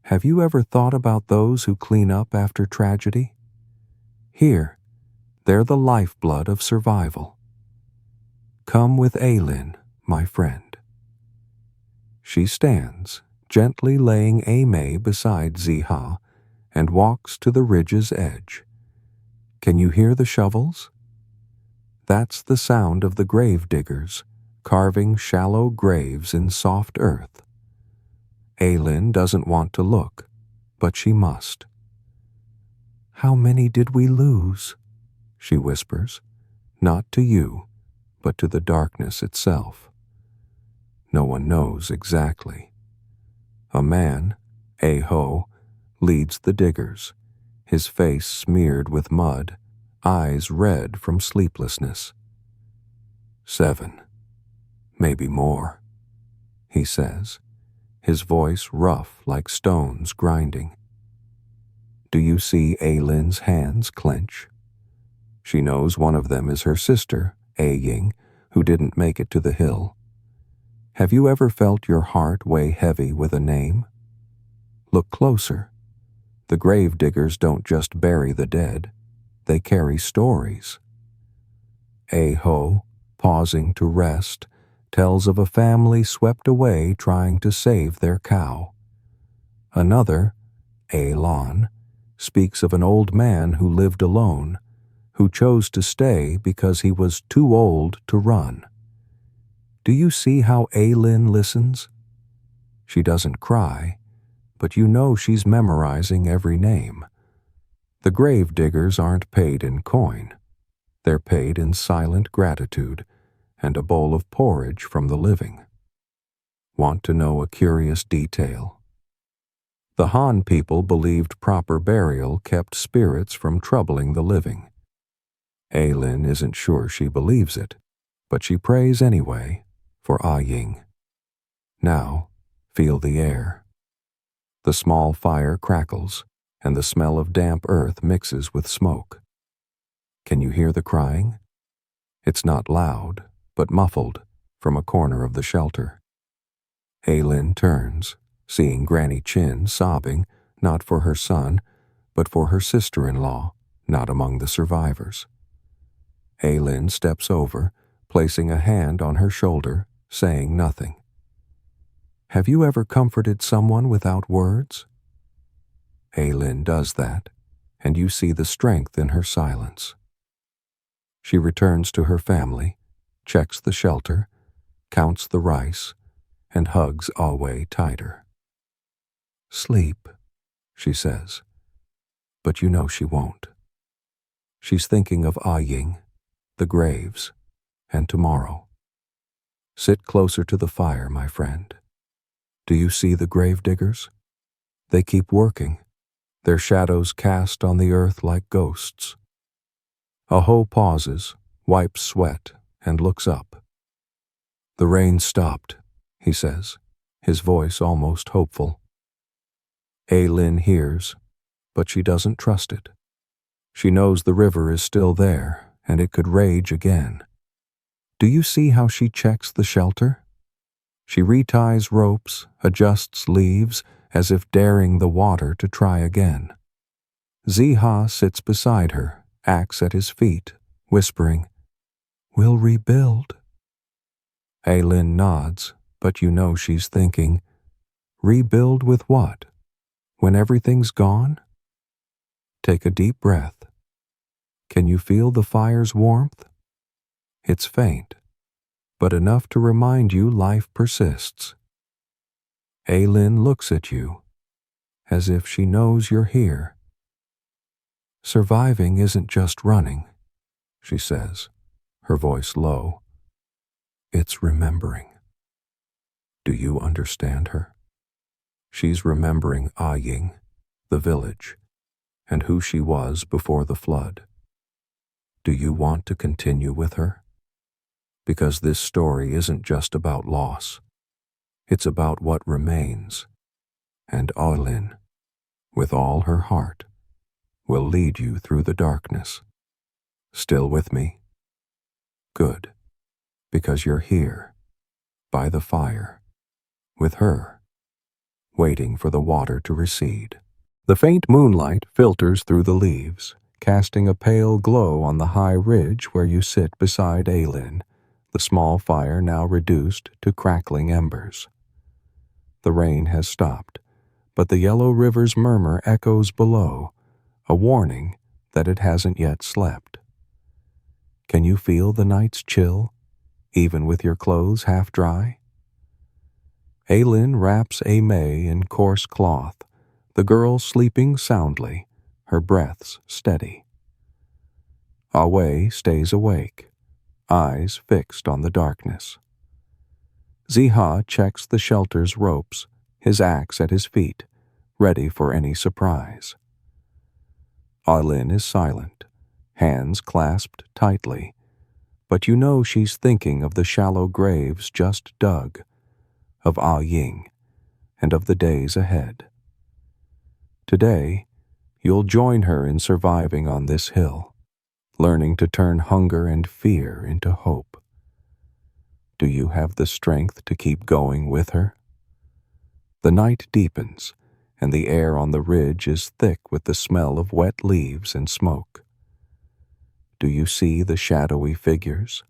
Have you ever thought about those who clean up after tragedy? Here, they're the lifeblood of survival. Come with Aylin, my friend. She stands, gently laying May beside Ziha, and walks to the ridge's edge. Can you hear the shovels? That's the sound of the grave diggers, carving shallow graves in soft earth. Aylin doesn't want to look, but she must. How many did we lose? She whispers, not to you, but to the darkness itself. No one knows exactly. A man, Ho, leads the diggers, his face smeared with mud, eyes red from sleeplessness. 7, maybe more, he says, his voice rough like stones grinding. Do you see Aylin's hands clench? She knows one of them is her sister, Ying, who didn't make it to the hill. Have you ever felt your heart weigh heavy with a name? Look closer. The grave diggers don't just bury the dead. They carry stories. Ho, pausing to rest, tells of a family swept away trying to save their cow. Another, Lan, speaks of an old man who lived alone, who chose to stay because he was too old to run. Do you see how Aylin listens? She doesn't cry, but you know she's memorizing every name. The grave diggers aren't paid in coin. They're paid in silent gratitude and a bowl of porridge from the living. Want to know a curious detail? The Han people believed proper burial kept spirits from troubling the living. Aylin isn't sure she believes it, but she prays anyway for Ying. Now, feel the air. The small fire crackles, and the smell of damp earth mixes with smoke. Can you hear the crying? It's not loud, but muffled, from a corner of the shelter. Aylin turns, seeing Granny Chin sobbing, not for her son, but for her sister-in-law, not among the survivors. Aylin steps over, placing a hand on her shoulder, saying nothing. Have you ever comforted someone without words? Aylin does that, and you see the strength in her silence. She returns to her family, checks the shelter, counts the rice, and hugs Awe tighter. Sleep, she says, but you know she won't. She's thinking of Ying, the graves, and tomorrow. Sit closer to the fire, my friend. Do you see the grave diggers? They keep working, their shadows cast on the earth like ghosts. Aho pauses, wipes sweat, and looks up. The rain stopped, he says, his voice almost hopeful. Lin hears, but she doesn't trust it. She knows the river is still there, and it could rage again. Do you see how she checks the shelter? She reties ropes, adjusts leaves, as if daring the water to try again. Ziha sits beside her, axe at his feet, whispering, "We'll rebuild." Lin nods, but you know she's thinking, rebuild with what? When everything's gone? Take a deep breath. Can you feel the fire's warmth? It's faint, but enough to remind you life persists. Lin looks at you, as if she knows you're here. Surviving isn't just running, she says, her voice low. It's remembering. Do you understand her? She's remembering Ying, the village, and who she was before the flood. Do you want to continue with her? Because this story isn't just about loss. It's about what remains. And Lin, with all her heart, will lead you through the darkness. Still with me? Good, because you're here, by the fire, with her, waiting for the water to recede. The faint moonlight filters through the leaves, casting a pale glow on the high ridge where you sit beside Lin, the small fire now reduced to crackling embers. The rain has stopped, but the yellow river's murmur echoes below, a warning that it hasn't yet slept. Can you feel the night's chill, even with your clothes half dry? Lin wraps May in coarse cloth, the girl sleeping soundly, her breaths steady. Wei stays awake, eyes fixed on the darkness. Ziha checks the shelter's ropes, his axe at his feet, ready for any surprise. Lin is silent, hands clasped tightly, but you know she's thinking of the shallow graves just dug, of Ying, and of the days ahead. Today, you'll join her in surviving on this hill, learning to turn hunger and fear into hope. Do you have the strength to keep going with her? The night deepens, and the air on the ridge is thick with the smell of wet leaves and smoke. Do you see the shadowy figures?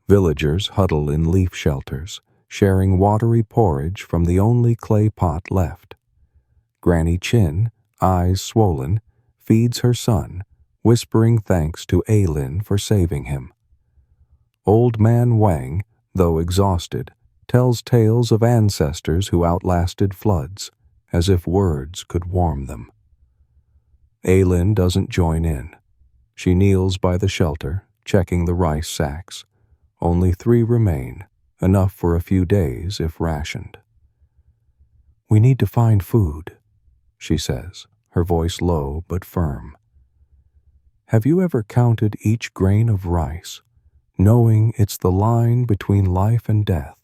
Villagers huddle in leaf shelters, sharing watery porridge from the only clay pot left. Granny Chin, eyes swollen, feeds her son, whispering thanks to Lin for saving him. Old Man Wang, though exhausted, tells tales of ancestors who outlasted floods, as if words could warm them. Lin doesn't join in. She kneels by the shelter, checking the rice sacks. Only 3 remain, enough for a few days if rationed. We need to find food, she says, her voice low but firm. Have you ever counted each grain of rice, knowing it's the line between life and death?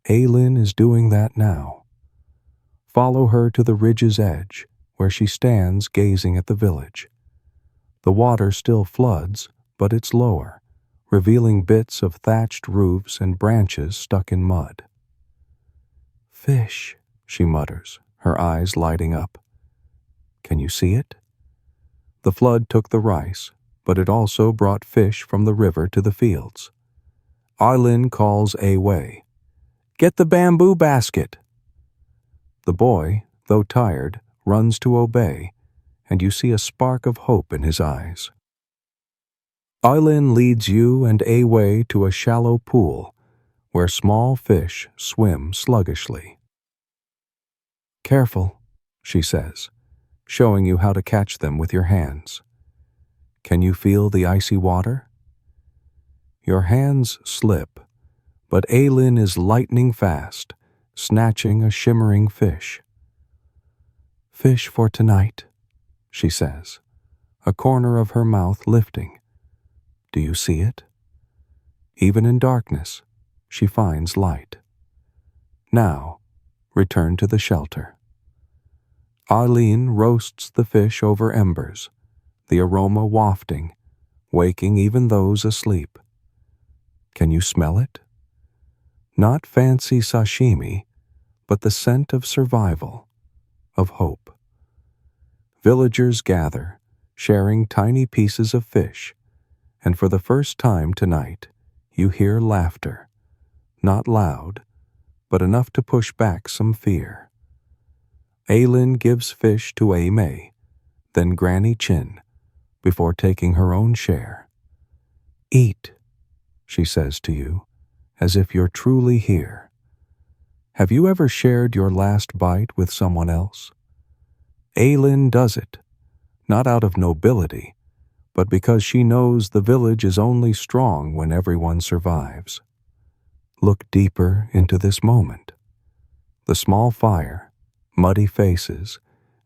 Lin is doing that now. Follow her to the ridge's edge, where she stands gazing at the village. The water still floods, but it's lower, revealing bits of thatched roofs and branches stuck in mud. Fish, she mutters, her eyes lighting up. Can you see it? The flood took the rice, but it also brought fish from the river to the fields. Lin calls Wei. Get the bamboo basket. The boy, though tired, runs to obey, and you see a spark of hope in his eyes. Lin leads you and Wei to a shallow pool, where small fish swim sluggishly. Careful, she says, showing you how to catch them with your hands. Can you feel the icy water? Your hands slip, but Aylin is lightning fast, snatching a shimmering fish. Fish for tonight, she says, a corner of her mouth lifting. Do you see it? Even in darkness, she finds light. Now, return to the shelter. Aylin roasts the fish over embers, the aroma wafting, waking even those asleep. Can you smell it? Not fancy sashimi, but the scent of survival, of hope. Villagers gather, sharing tiny pieces of fish, and for the first time tonight, you hear laughter, not loud, but enough to push back some fear. Aylin gives fish to May, then Granny Chin, before taking her own share. Eat, she says to you, as if you're truly here. Have you ever shared your last bite with someone else? Aylin does it, not out of nobility, but because she knows the village is only strong when everyone survives. Look deeper into this moment. The small fire, muddy faces,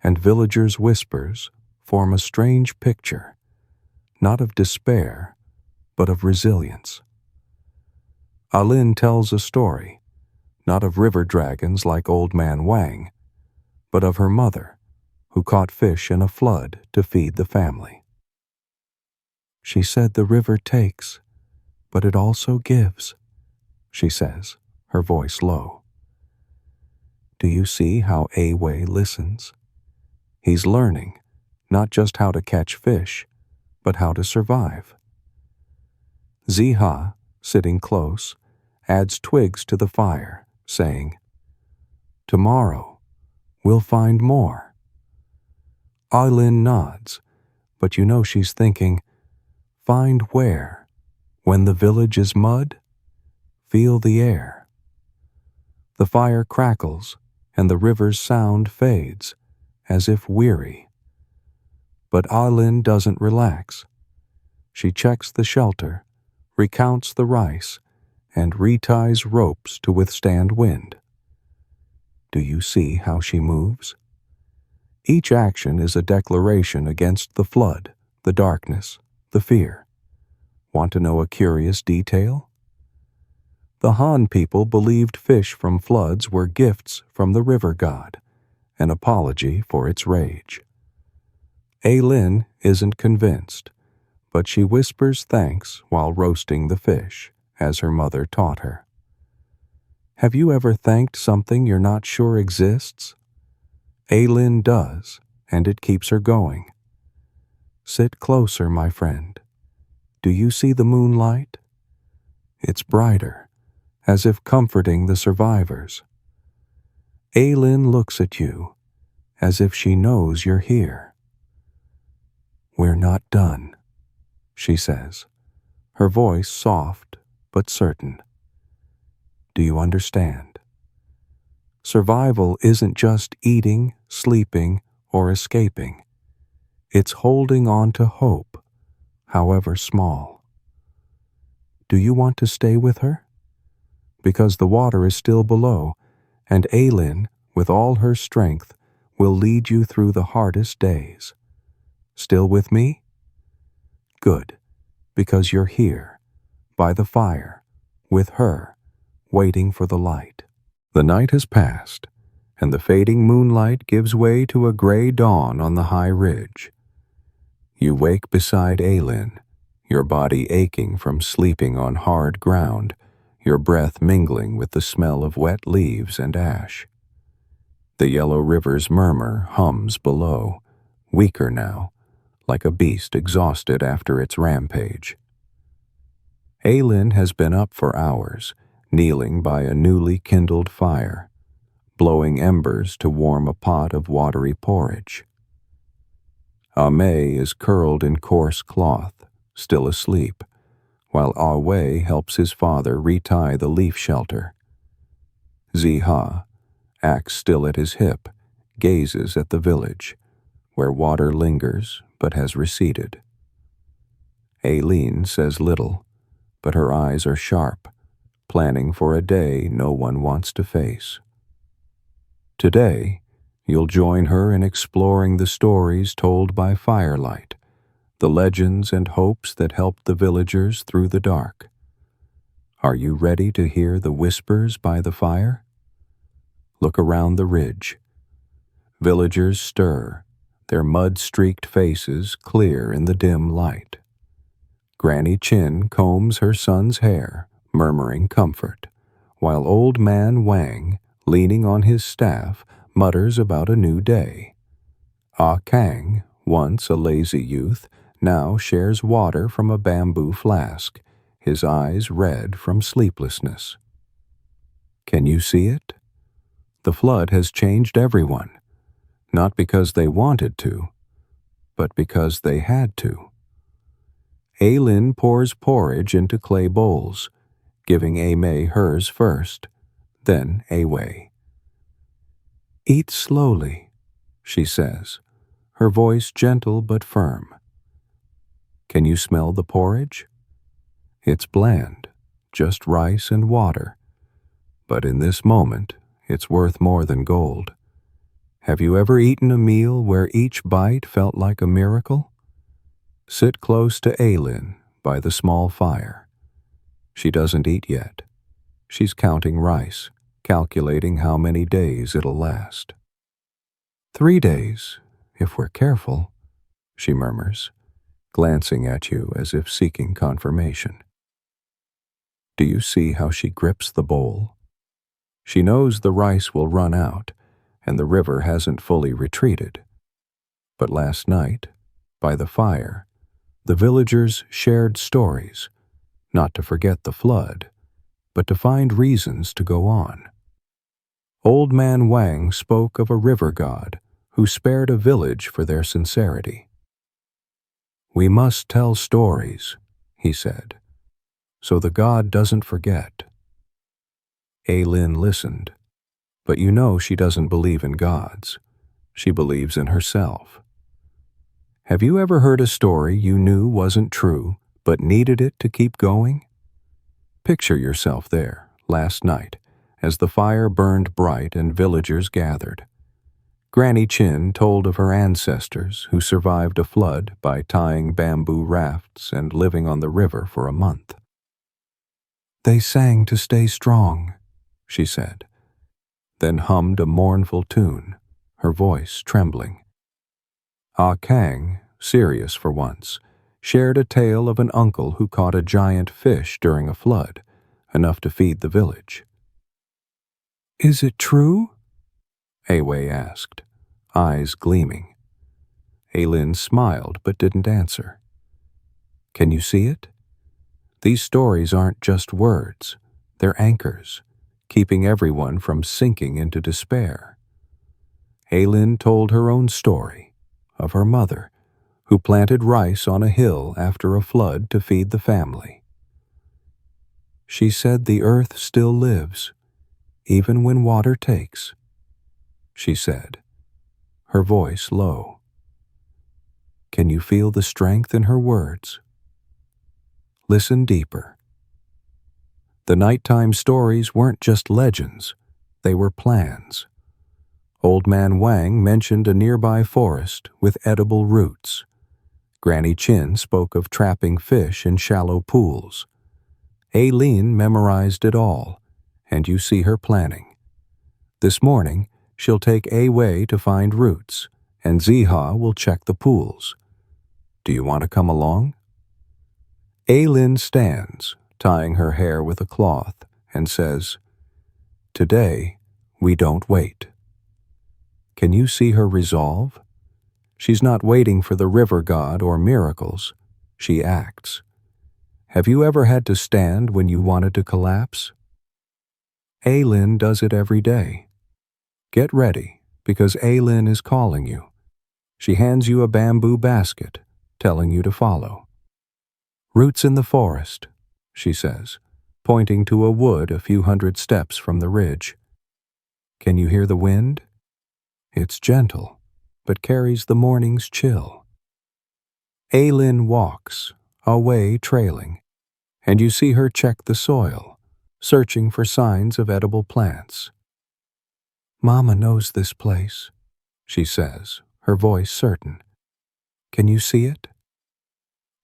and villagers' whispers form a strange picture, not of despair, but of resilience. Aylin tells a story, not of river dragons like Old Man Wang, but of her mother, who caught fish in a flood to feed the family. She said the river takes, but it also gives, she says, her voice low. Do you see how Wei listens? He's learning, not just how to catch fish, but how to survive. Ziha, sitting close, adds twigs to the fire, saying, Tomorrow, we'll find more. Aylin nods, but you know she's thinking, find where? When the village is mud? Feel the air. The fire crackles, and the river's sound fades, as if weary. But Aylin doesn't relax. She checks the shelter, recounts the rice, and reties ropes to withstand wind. Do you see how she moves? Each action is a declaration against the flood, the darkness, the fear. Want to know a curious detail? The Han people believed fish from floods were gifts from the river god, an apology for its rage. Aylin isn't convinced, but she whispers thanks while roasting the fish, as her mother taught her. Have you ever thanked something you're not sure exists? Aylin does, and it keeps her going. Sit closer, my friend. Do you see the moonlight? It's brighter, as if comforting the survivors. Aylin looks at you, as if she knows you're here. We're not done, she says, her voice soft but certain. Do you understand? Survival isn't just eating, sleeping, or escaping. It's holding on to hope, however small. Do you want to stay with her? Because the water is still below, and Aylin, with all her strength, will lead you through the hardest days. Still with me? Good, because you're here, by the fire, with her, waiting for the light. The night has passed, and the fading moonlight gives way to a gray dawn on the high ridge. You wake beside Aylin, your body aching from sleeping on hard ground, your breath mingling with the smell of wet leaves and ash. The yellow river's murmur hums below, weaker now, like a beast exhausted after its rampage. Aylin has been up for hours, kneeling by a newly kindled fire, blowing embers to warm a pot of watery porridge. May is curled in coarse cloth, still asleep, while Wei helps his father retie the leaf shelter. Ziha, axe still at his hip, gazes at the village, where water lingers but has receded. Aileen says little, but her eyes are sharp, planning for a day no one wants to face. Today, you'll join her in exploring the stories told by firelight, the legends and hopes that helped the villagers through the dark. Are you ready to hear the whispers by the fire? Look around the ridge. Villagers stir, their mud-streaked faces clear in the dim light. Granny Chin combs her son's hair, murmuring comfort, while Old Man Wang, leaning on his staff, mutters about a new day. Ah Kang, once a lazy youth, now shares water from a bamboo flask, his eyes red from sleeplessness. Can you see it? The flood has changed everyone, not because they wanted to, but because they had to. Aylin pours porridge into clay bowls, giving Amei hers first, then Awei. Eat slowly, she says, her voice gentle but firm. Can you smell the porridge? It's bland, just rice and water, but in this moment, it's worth more than gold. Have you ever eaten a meal where each bite felt like a miracle? Sit close to Aylin by the small fire. She doesn't eat yet. She's counting rice, calculating how many days it'll last. 3 days, if we're careful, she murmurs, glancing at you as if seeking confirmation. Do you see how she grips the bowl? She knows the rice will run out, and the river hasn't fully retreated. But last night, by the fire, the villagers shared stories, not to forget the flood, but to find reasons to go on. Old Man Wang spoke of a river god who spared a village for their sincerity. We must tell stories, he said, so the god doesn't forget. Aylin listened, but you know she doesn't believe in gods. She believes in herself. Have you ever heard a story you knew wasn't true, but needed it to keep going? Picture yourself there, last night, as the fire burned bright and villagers gathered. Granny Chin told of her ancestors who survived a flood by tying bamboo rafts and living on the river for a month. They sang to stay strong, she said, then hummed a mournful tune, her voice trembling. Ah Kang, serious for once, shared a tale of an uncle who caught a giant fish during a flood, enough to feed the village. Is it true? Awei asked, eyes gleaming. Aylin smiled but didn't answer. Can you see it? These stories aren't just words, they're anchors, keeping everyone from sinking into despair. Aylin told her own story, of her mother, who planted rice on a hill after a flood to feed the family. She said the earth still lives, even when water takes, she said, her voice low. Can you feel the strength in her words? Listen deeper. The nighttime stories weren't just legends, they were plans. Old Man Wang mentioned a nearby forest with edible roots. Granny Chin spoke of trapping fish in shallow pools. Aylin memorized it all, and you see her planning. This morning, she'll take Awei to find roots, and Ziha will check the pools. Do you want to come along? Aylin stands, tying her hair with a cloth, and says, Today, we don't wait. Can you see her resolve? She's not waiting for the river god or miracles. She acts. Have you ever had to stand when you wanted to collapse? Aylin does it every day. Get ready, because Aylin is calling you. She hands you a bamboo basket, telling you to follow. Roots in the forest, she says, pointing to a wood a few hundred steps from the ridge. Can you hear the wind? It's gentle, but carries the morning's chill. Aylin walks, Wei trailing, and you see her check the soil, searching for signs of edible plants. "Mama knows this place," she says, her voice certain. "Can you see it?"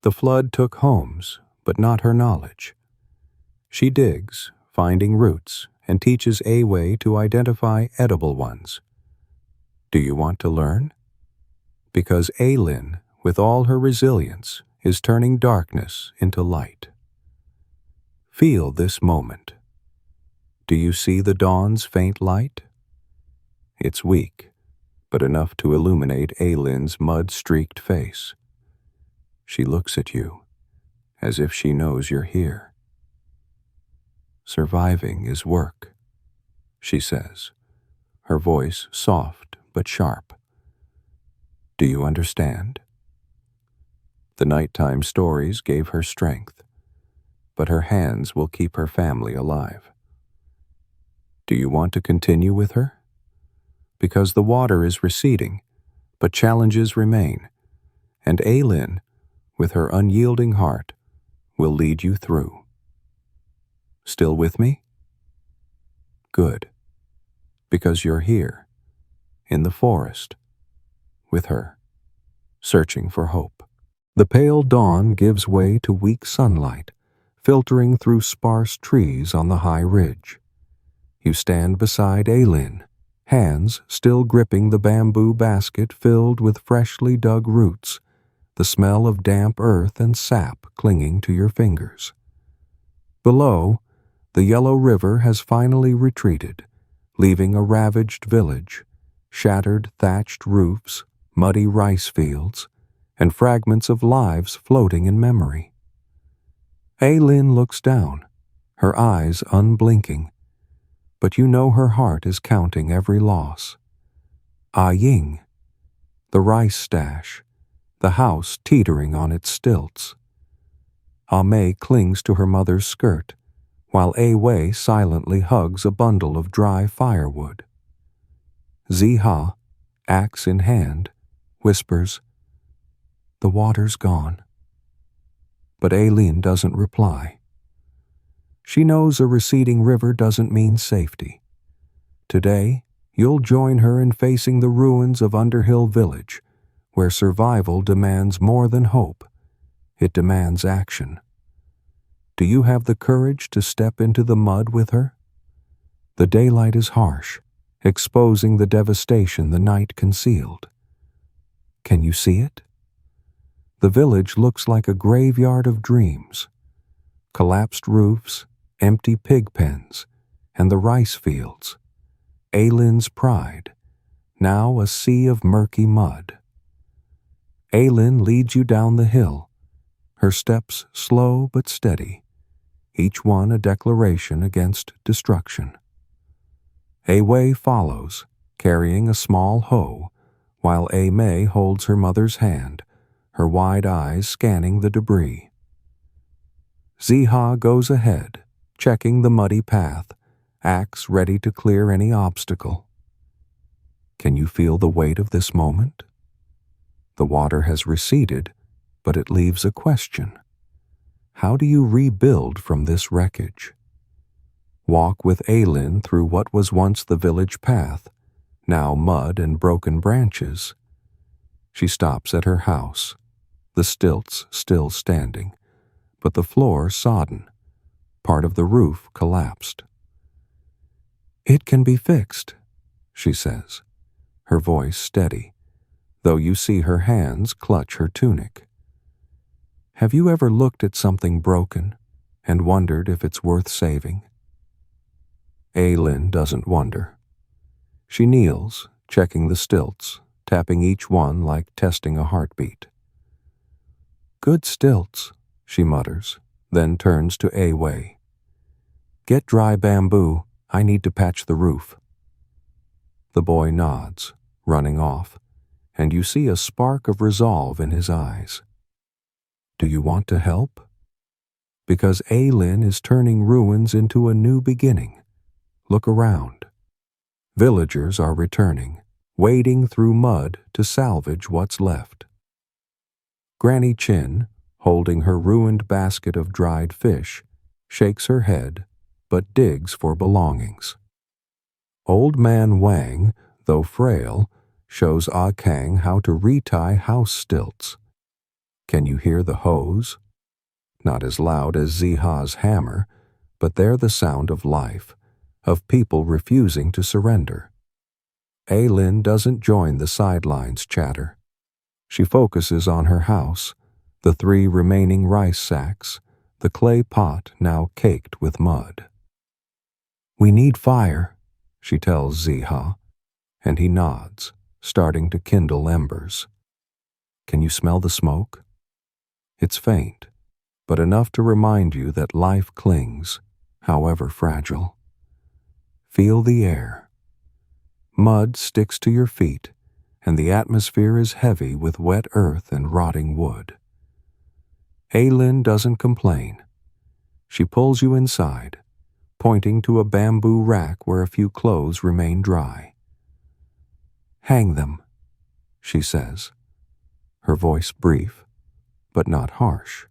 The flood took homes, but not her knowledge. She digs, finding roots, and teaches Wei to identify edible ones. Do you want to learn? Because Lin, with all her resilience, is turning darkness into light. Feel this moment. Do you see the dawn's faint light? It's weak, but enough to illuminate Lin's mud-streaked face. She looks at you, as if she knows you're here. "Surviving is work," she says, her voice soft but sharp. Do you understand? The nighttime stories gave her strength, but her hands will keep her family alive. Do you want to continue with her? Because the water is receding, but challenges remain, and Lin, with her unyielding heart, will lead you through. Still with me? Good, because you're here, in the forest, with her, searching for hope. The pale dawn gives way to weak sunlight, filtering through sparse trees on the high ridge. You stand beside Lin, hands still gripping the bamboo basket filled with freshly dug roots, the smell of damp earth and sap clinging to your fingers. Below, the yellow river has finally retreated, leaving a ravaged village, shattered thatched roofs, muddy rice fields, and fragments of lives floating in memory. Lin looks down, her eyes unblinking, but you know her heart is counting every loss. Ying, the rice stash, the house teetering on its stilts. Mei clings to her mother's skirt, while Wei silently hugs a bundle of dry firewood. Ziha, axe in hand, whispers, "The water's gone." But Lin doesn't reply. She knows a receding river doesn't mean safety. Today, you'll join her in facing the ruins of Underhill Village, where survival demands more than hope. It demands action. Do you have the courage to step into the mud with her? The daylight is harsh, exposing the devastation the night concealed. Can you see it? The village looks like a graveyard of dreams. Collapsed roofs, empty pig pens, and the rice fields. Lin's pride, now a sea of murky mud. Lin leads you down the hill, her steps slow but steady, each one a declaration against destruction. Wei follows, carrying a small hoe, while Mei holds her mother's hand, her wide eyes scanning the debris. Ziha goes ahead, checking the muddy path, axe ready to clear any obstacle. Can you feel the weight of this moment? The water has receded, but it leaves a question. How do you rebuild from this wreckage? Walk with Lin through what was once the village path, now mud and broken branches. She stops at her house, the stilts still standing, but the floor sodden. Part of the roof collapsed. "It can be fixed," she says, her voice steady, though you see her hands clutch her tunic. Have you ever looked at something broken and wondered if it's worth saving? Lin doesn't wonder. She kneels, checking the stilts, tapping each one like testing a heartbeat. "Good stilts," she mutters, then turns to Wei. "Get dry bamboo. I need to patch the roof." The boy nods, running off, and you see a spark of resolve in his eyes. Do you want to help? Because Lin is turning ruins into a new beginning. Look around. Villagers are returning, wading through mud to salvage what's left. Granny Chin, holding her ruined basket of dried fish, shakes her head, but digs for belongings. Old Man Wang, though frail, shows Ah Kang how to retie house stilts. Can you hear the hose? Not as loud as Ziha's hammer, but they're the sound of life, of people refusing to surrender. Aylin doesn't join the sidelines chatter. She focuses on her house, the 3 remaining rice sacks, the clay pot now caked with mud. "We need fire," she tells Ziha, and he nods, starting to kindle embers. Can you smell the smoke? It's faint, but enough to remind you that life clings, however fragile. Feel the air. Mud sticks to your feet, and the atmosphere is heavy with wet earth and rotting wood. Aylin doesn't complain. She pulls you inside, pointing to a bamboo rack where a few clothes remain dry. "Hang them," she says, her voice brief, but not harsh.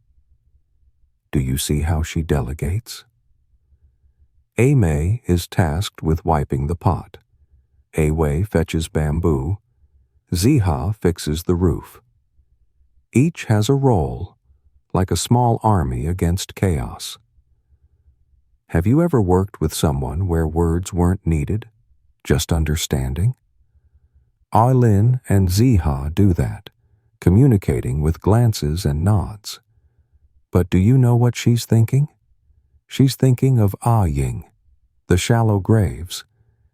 Do you see how she delegates? Amei is tasked with wiping the pot. Awei fetches bamboo. Ziha fixes the roof. Each has a role, like a small army against chaos. Have you ever worked with someone where words weren't needed, just understanding? Aylin and Ziha do that, communicating with glances and nods. But do you know what she's thinking? She's thinking of Ah Ying, the shallow graves,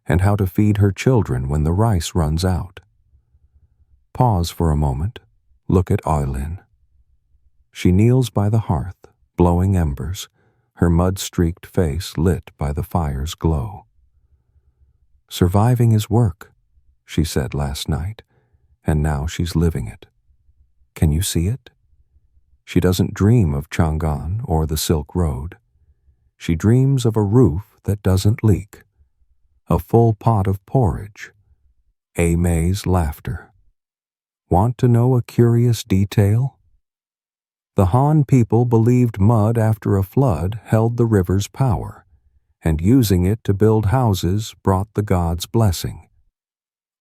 and how to feed her children when the rice runs out. Pause for a moment, look at Aylin. She kneels by the hearth, blowing embers, her mud-streaked face lit by the fire's glow. "Surviving is work," she said last night, and now she's living it. Can you see it? She doesn't dream of Chang'an or the Silk Road. She dreams of a roof that doesn't leak, a full pot of porridge, Amei's laughter. Want to know a curious detail? The Han people believed mud after a flood held the river's power, and using it to build houses brought the gods' blessing.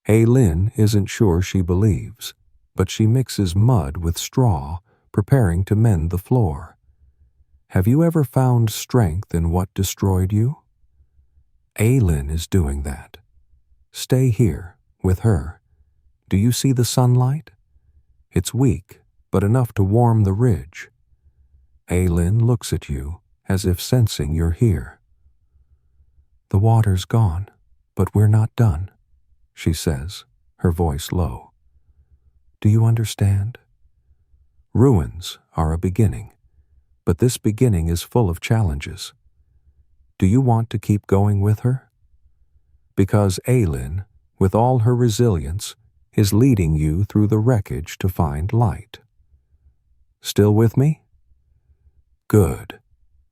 Aylin isn't sure she believes, but she mixes mud with straw, preparing to mend the floor. Have you ever found strength in what destroyed you? Aylin is doing that. Stay here, with her. Do you see the sunlight? It's weak, but enough to warm the ridge. Aylin looks at you, as if sensing you're here. "The water's gone, but we're not done," she says, her voice low. "Do you understand? Ruins are a beginning, but this beginning is full of challenges. Do you want to keep going with her? Because Aylin, with all her resilience, is leading you through the wreckage to find light. Still with me? Good,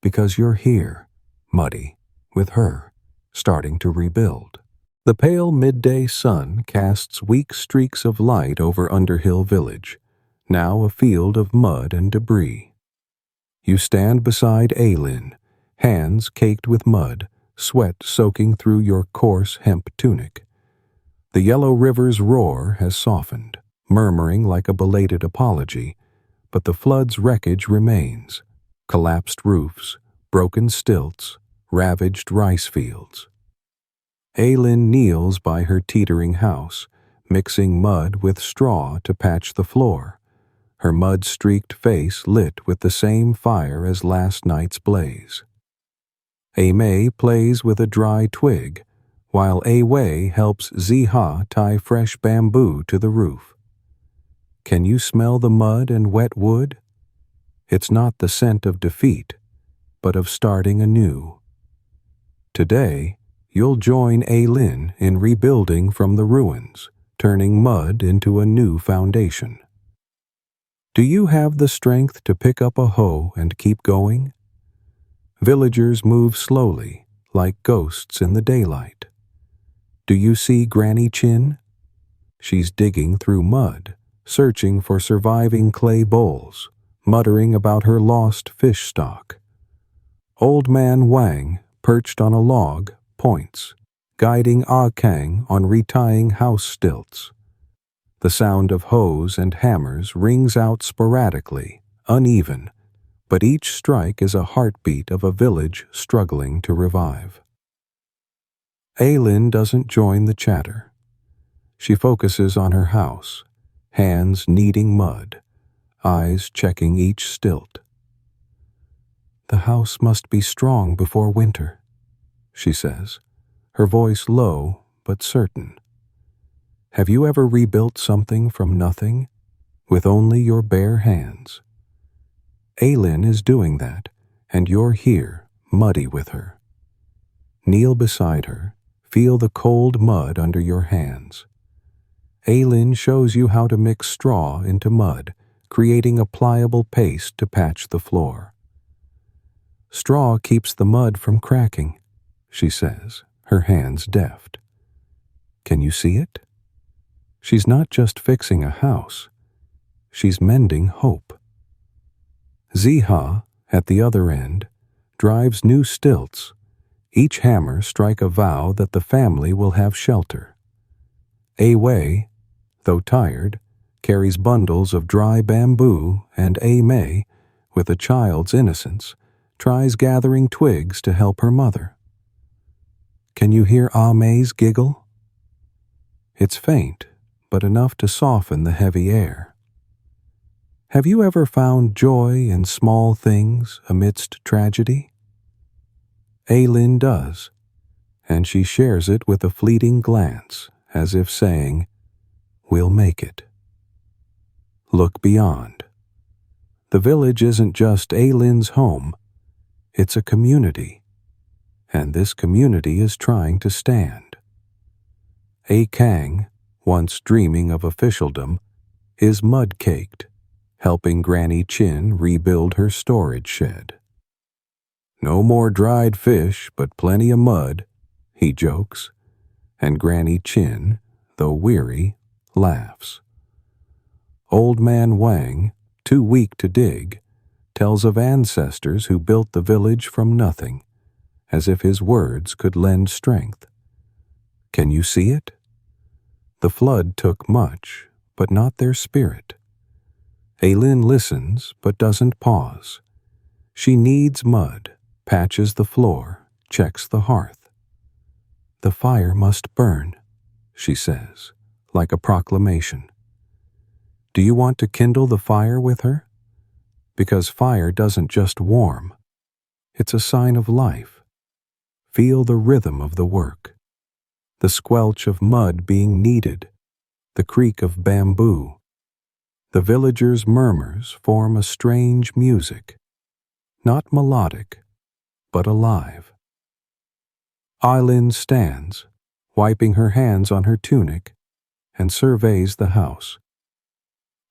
because you're here, muddy, with her, starting to rebuild." The pale midday sun casts weak streaks of light over Underhill Village, now a field of mud and debris. You stand beside Aylin, hands caked with mud, sweat soaking through your coarse hemp tunic. The yellow river's roar has softened, murmuring like a belated apology, but the flood's wreckage remains: collapsed roofs, broken stilts, ravaged rice fields. Aylin kneels by her teetering house, mixing mud with straw to patch the floor, her mud-streaked face lit with the same fire as last night's blaze. Amei plays with a dry twig, while Awei helps Ziha tie fresh bamboo to the roof. Can you smell the mud and wet wood? It's not the scent of defeat, but of starting anew. Today, you'll join Aylin in rebuilding from the ruins, turning mud into a new foundation. Do you have the strength to pick up a hoe and keep going? Villagers move slowly, like ghosts in the daylight. Do you see Granny Chin? She's digging through mud, searching for surviving clay bowls, muttering about her lost fish stock. Old Man Wang, perched on a log, points, guiding Ah Kang on retying house stilts. The sound of hoes and hammers rings out sporadically, uneven, but each strike is a heartbeat of a village struggling to revive. Aylin doesn't join the chatter. She focuses on her house, hands kneading mud, eyes checking each stilt. "The house must be strong before winter," she says, her voice low but certain. "Have you ever rebuilt something from nothing, with only your bare hands? Aylin is doing that, and you're here, muddy with her. Kneel beside her, feel the cold mud under your hands. Aylin shows you how to mix straw into mud, creating a pliable paste to patch the floor. Straw keeps the mud from cracking," she says, her hands deft. "Can you see it? She's not just fixing a house. She's mending hope." Ziha, at the other end, drives new stilts. Each hammer strike a vow that the family will have shelter. A Wei, though tired, carries bundles of dry bamboo, and A Mei, with a child's innocence, tries gathering twigs to help her mother. Can you hear Ah Mei's giggle? It's faint, but enough to soften the heavy air. Have you ever found joy in small things amidst tragedy? Aylin does, and she shares it with a fleeting glance, as if saying, "We'll make it." Look beyond. The village isn't just Aylin's home, it's a community, and this community is trying to stand. A Kang, once dreaming of officialdom, is mud-caked, helping Granny Chin rebuild her storage shed. "No more dried fish, but plenty of mud," he jokes, and Granny Chin, though weary, laughs. Old Man Wang, too weak to dig, tells of ancestors who built the village from nothing, as if his words could lend strength. Can you see it? The flood took much, but not their spirit. Aylin listens, but doesn't pause. She kneads mud, patches the floor, checks the hearth. "The fire must burn," she says, like a proclamation. Do you want to kindle the fire with her? Because fire doesn't just warm. It's a sign of life. Feel the rhythm of the work. The squelch of mud being kneaded, the creak of bamboo. The villagers' murmurs form a strange music, not melodic, but alive. Aylin stands, wiping her hands on her tunic, and surveys the house.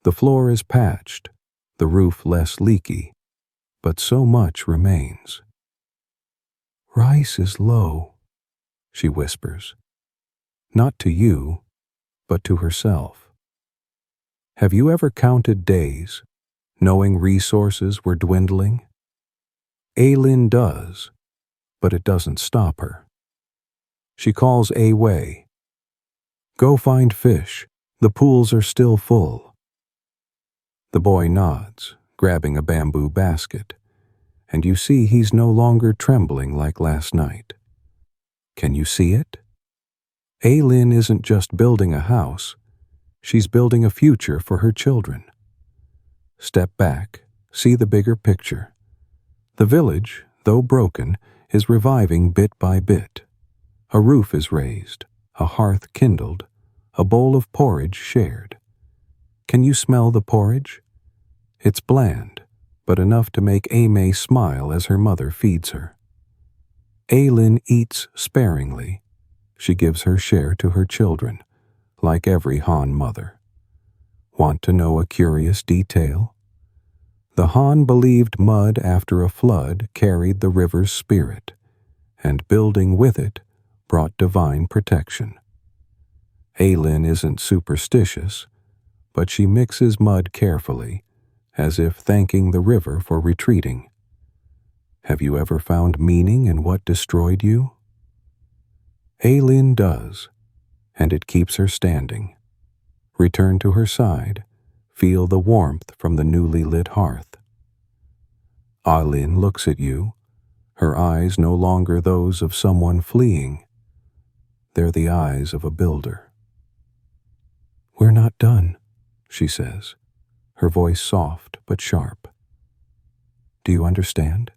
The floor is patched, the roof less leaky, but so much remains. "Rice is low," she whispers, not to you, but to herself. Have you ever counted days, knowing resources were dwindling? Aylin does, but it doesn't stop her. She calls A Wei. "Go find fish, the pools are still full." The boy nods, grabbing a bamboo basket, and you see he's no longer trembling like last night. Can you see it? Aylin isn't just building a house, she's building a future for her children. Step back, see the bigger picture. The village, though broken, is reviving bit by bit. A roof is raised, a hearth kindled, a bowl of porridge shared. Can you smell the porridge? It's bland, but enough to make Aimee smile as her mother feeds her. Aylin eats sparingly. She gives her share to her children, like every Han mother. Want to know a curious detail? The Han believed mud after a flood carried the river's spirit, and building with it brought divine protection. Aylin isn't superstitious, but she mixes mud carefully, as if thanking the river for retreating. Have you ever found meaning in what destroyed you? Aylin does, and it keeps her standing. Return to her side. Feel the warmth from the newly lit hearth. Aylin looks at you, her eyes no longer those of someone fleeing. They're the eyes of a builder. "We're not done," she says, her voice soft but sharp. "Do you understand?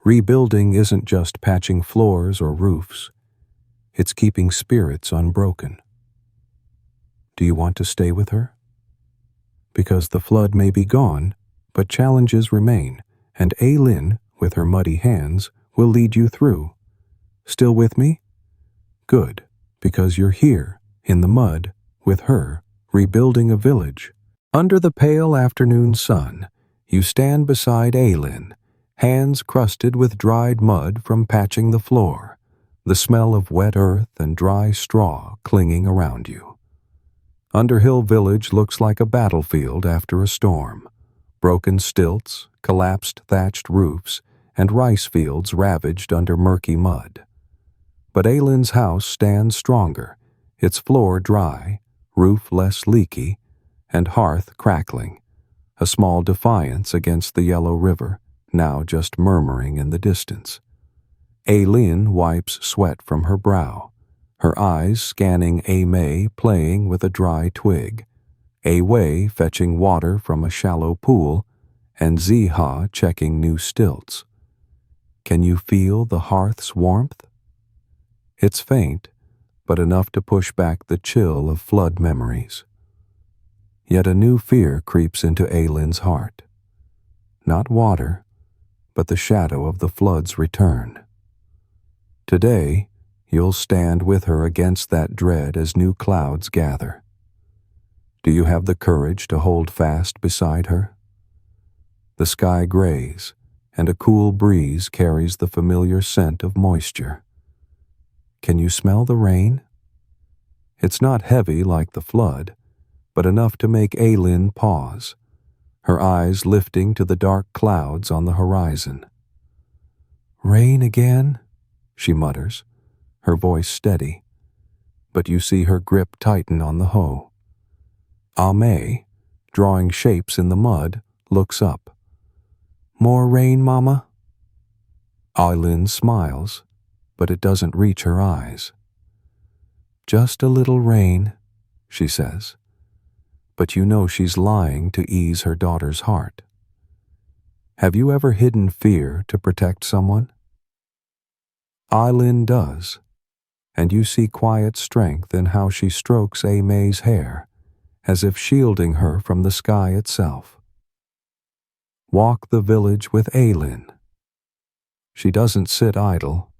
Rebuilding isn't just patching floors or roofs. It's keeping spirits unbroken. Do you want to stay with her? Because the flood may be gone, but challenges remain, and Aylin, with her muddy hands, will lead you through. Still with me? Good, because you're here, in the mud, with her, rebuilding a village. Under the pale afternoon sun, you stand beside Aylin, hands crusted with dried mud from patching the floor, the smell of wet earth and dry straw clinging around you. Underhill Village looks like a battlefield after a storm. Broken stilts, collapsed thatched roofs, and rice fields ravaged under murky mud. But Aylin's house stands stronger, its floor dry, roof less leaky, and hearth crackling, a small defiance against the yellow river, now just murmuring in the distance. Aylin wipes sweat from her brow, her eyes scanning May playing with a dry twig, Wei fetching water from a shallow pool, and Ziha checking new stilts. Can you feel the hearth's warmth? It's faint, but enough to push back the chill of flood memories. Yet a new fear creeps into Aylin's heart. Not water, but the shadow of the flood's return. Today, you'll stand with her against that dread as new clouds gather. Do you have the courage to hold fast beside her? The sky grays, and a cool breeze carries the familiar scent of moisture. Can you smell the rain? It's not heavy like the flood, but enough to make Aylin pause, her eyes lifting to the dark clouds on the horizon. "Rain again?" she mutters, her voice steady, but you see her grip tighten on the hoe. May, drawing shapes in the mud, looks up. "More rain, Mama?" Aylin smiles, but it doesn't reach her eyes. "Just a little rain," she says, but you know she's lying to ease her daughter's heart. Have you ever hidden fear to protect someone? Aylin does, and you see quiet strength in how she strokes May's hair, as if shielding her from the sky itself. Walk the village with Aylin. She doesn't sit idle.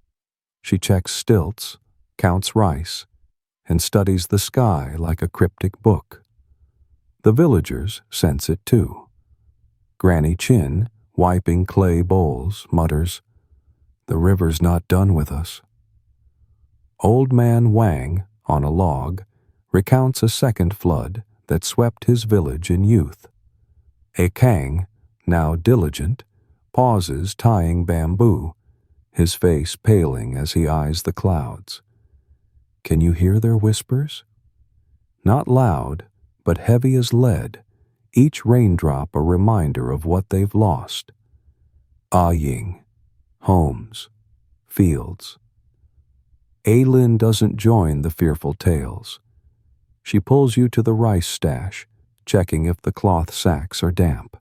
She checks stilts, counts rice, and studies the sky like a cryptic book. The villagers sense it too. Granny Chin, wiping clay bowls, mutters, "The river's not done with us." Old Man Wang, on a log, recounts a second flood that swept his village in youth. A Kang, now diligent, pauses tying bamboo, his face paling as he eyes the clouds. Can you hear their whispers? Not loud, but heavy as lead, each raindrop a reminder of what they've lost. Ying, homes, fields. Aylin doesn't join the fearful tales. She pulls you to the rice stash, checking if the cloth sacks are damp.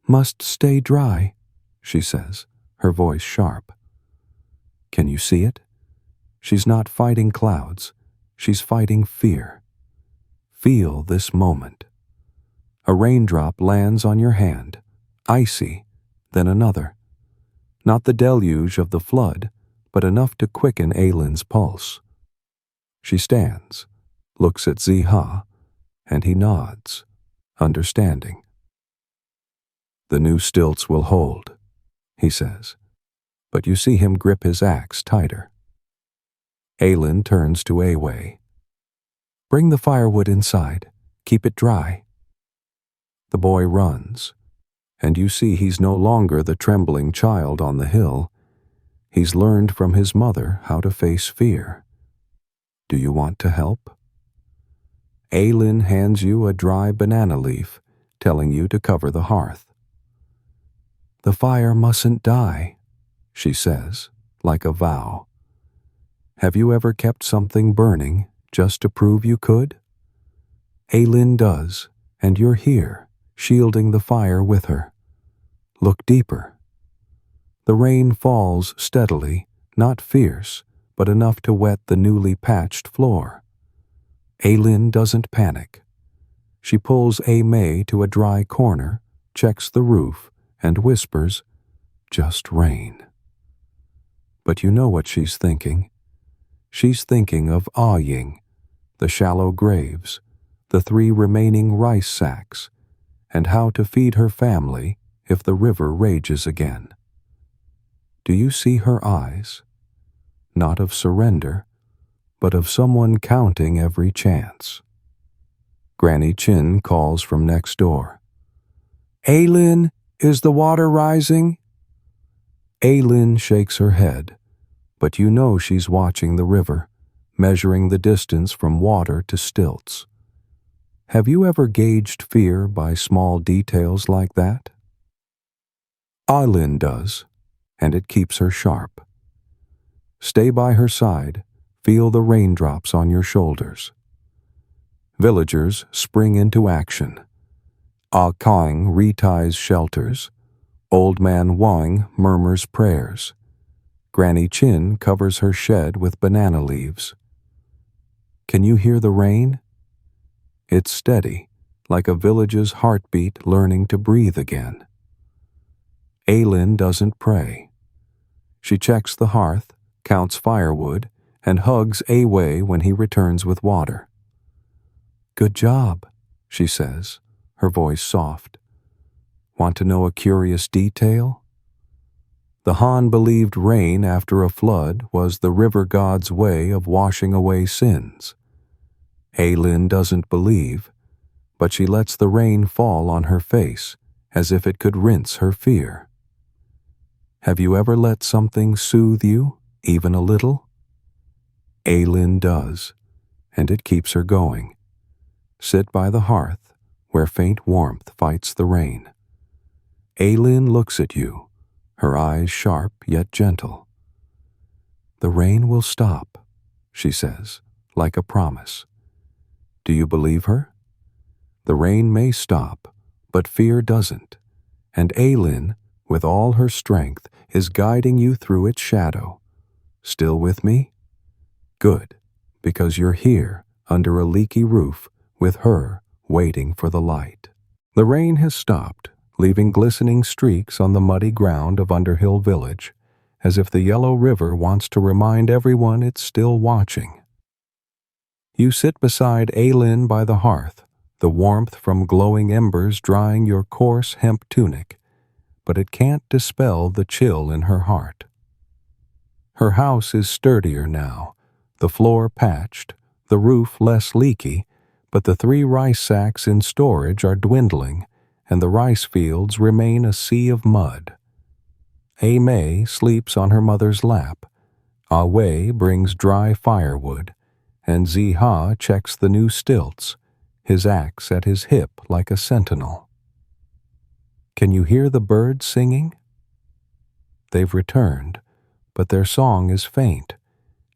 "Must stay dry," she says, her voice sharp. Can you see it? She's not fighting clouds. She's fighting fear. Feel this moment. A raindrop lands on your hand, icy, then another. Not the deluge of the flood, but enough to quicken Aylin's pulse. She stands, looks at Ziha, and he nods, understanding. "The new stilts will hold," he says, but you see him grip his axe tighter. Aylin turns to Wei. "Bring the firewood inside. Keep it dry." The boy runs, and you see he's no longer the trembling child on the hill. He's learned from his mother how to face fear. Do you want to help? Aylin hands you a dry banana leaf, telling you to cover the hearth. The fire mustn't die, she says, like a vow. Have you ever kept something burning just to prove you could? Aylin does, and you're here, shielding the fire with her. Look deeper. The rain falls steadily, not fierce, but enough to wet the newly patched floor. Aylin doesn't panic. She pulls May to a dry corner, checks the roof, and whispers, "Just rain." But you know what she's thinking. She's thinking of Ying, the shallow graves, the 3 remaining rice sacks, and how to feed her family if the river rages again. Do you see her eyes? Not of surrender, but of someone counting every chance. Granny Chin calls from next door. "Aylin, is the water rising?" Aylin shakes her head, but you know she's watching the river, measuring the distance from water to stilts. Have you ever gauged fear by small details like that? Aylin does, and it keeps her sharp. Stay by her side, feel the raindrops on your shoulders. Villagers spring into action. Kang reties shelters. Old Man Wang murmurs prayers. Granny Chin covers her shed with banana leaves. Can you hear the rain? It's steady, like a village's heartbeat learning to breathe again. Aylin doesn't pray. She checks the hearth, counts firewood, and hugs Wei when he returns with water. "Good job," she says, her voice soft. Want to know a curious detail? The Han believed rain after a flood was the river god's way of washing away sins. Aylin doesn't believe, but she lets the rain fall on her face as if it could rinse her fear. Have you ever let something soothe you, even a little? Aylin does, and it keeps her going. Sit by the hearth, where faint warmth fights the rain. Aylin looks at you, her eyes sharp yet gentle. "The rain will stop," she says, like a promise. Do you believe her? The rain may stop, but fear doesn't, and Aylin, with all her strength, is guiding you through its shadow. Still with me? Good, because you're here, under a leaky roof, with her, waiting for the light. The rain has stopped, leaving glistening streaks on the muddy ground of Underhill Village, as if the yellow river wants to remind everyone it's still watching. You sit beside Aylin by the hearth, the warmth from glowing embers drying your coarse hemp tunic, but it can't dispel the chill in her heart. Her house is sturdier now, the floor patched, the roof less leaky, but the 3 rice sacks in storage are dwindling, and the rice fields remain a sea of mud. May sleeps on her mother's lap. Wei brings dry firewood, and Ziha checks the new stilts, his axe at his hip like a sentinel. Can you hear the birds singing? They've returned, but their song is faint,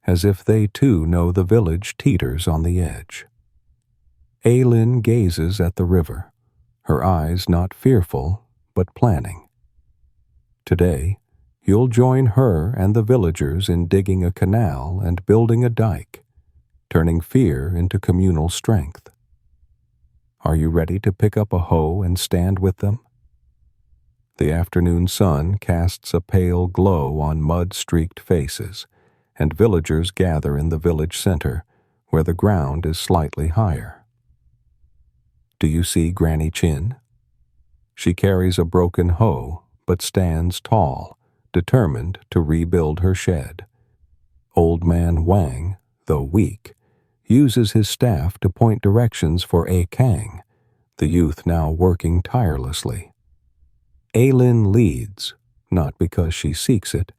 as if they too know the village teeters on the edge. Aylin gazes at the river, her eyes not fearful, but planning. Today, you'll join her and the villagers in digging a canal and building a dike, turning fear into communal strength. Are you ready to pick up a hoe and stand with them? The afternoon sun casts a pale glow on mud-streaked faces, and villagers gather in the village center, where the ground is slightly higher. Do you see Granny Chin? She carries a broken hoe, but stands tall, determined to rebuild her shed. Old Man Wang, though weak, uses his staff to point directions for Kang, the youth now working tirelessly. Aylin leads, not because she seeks it,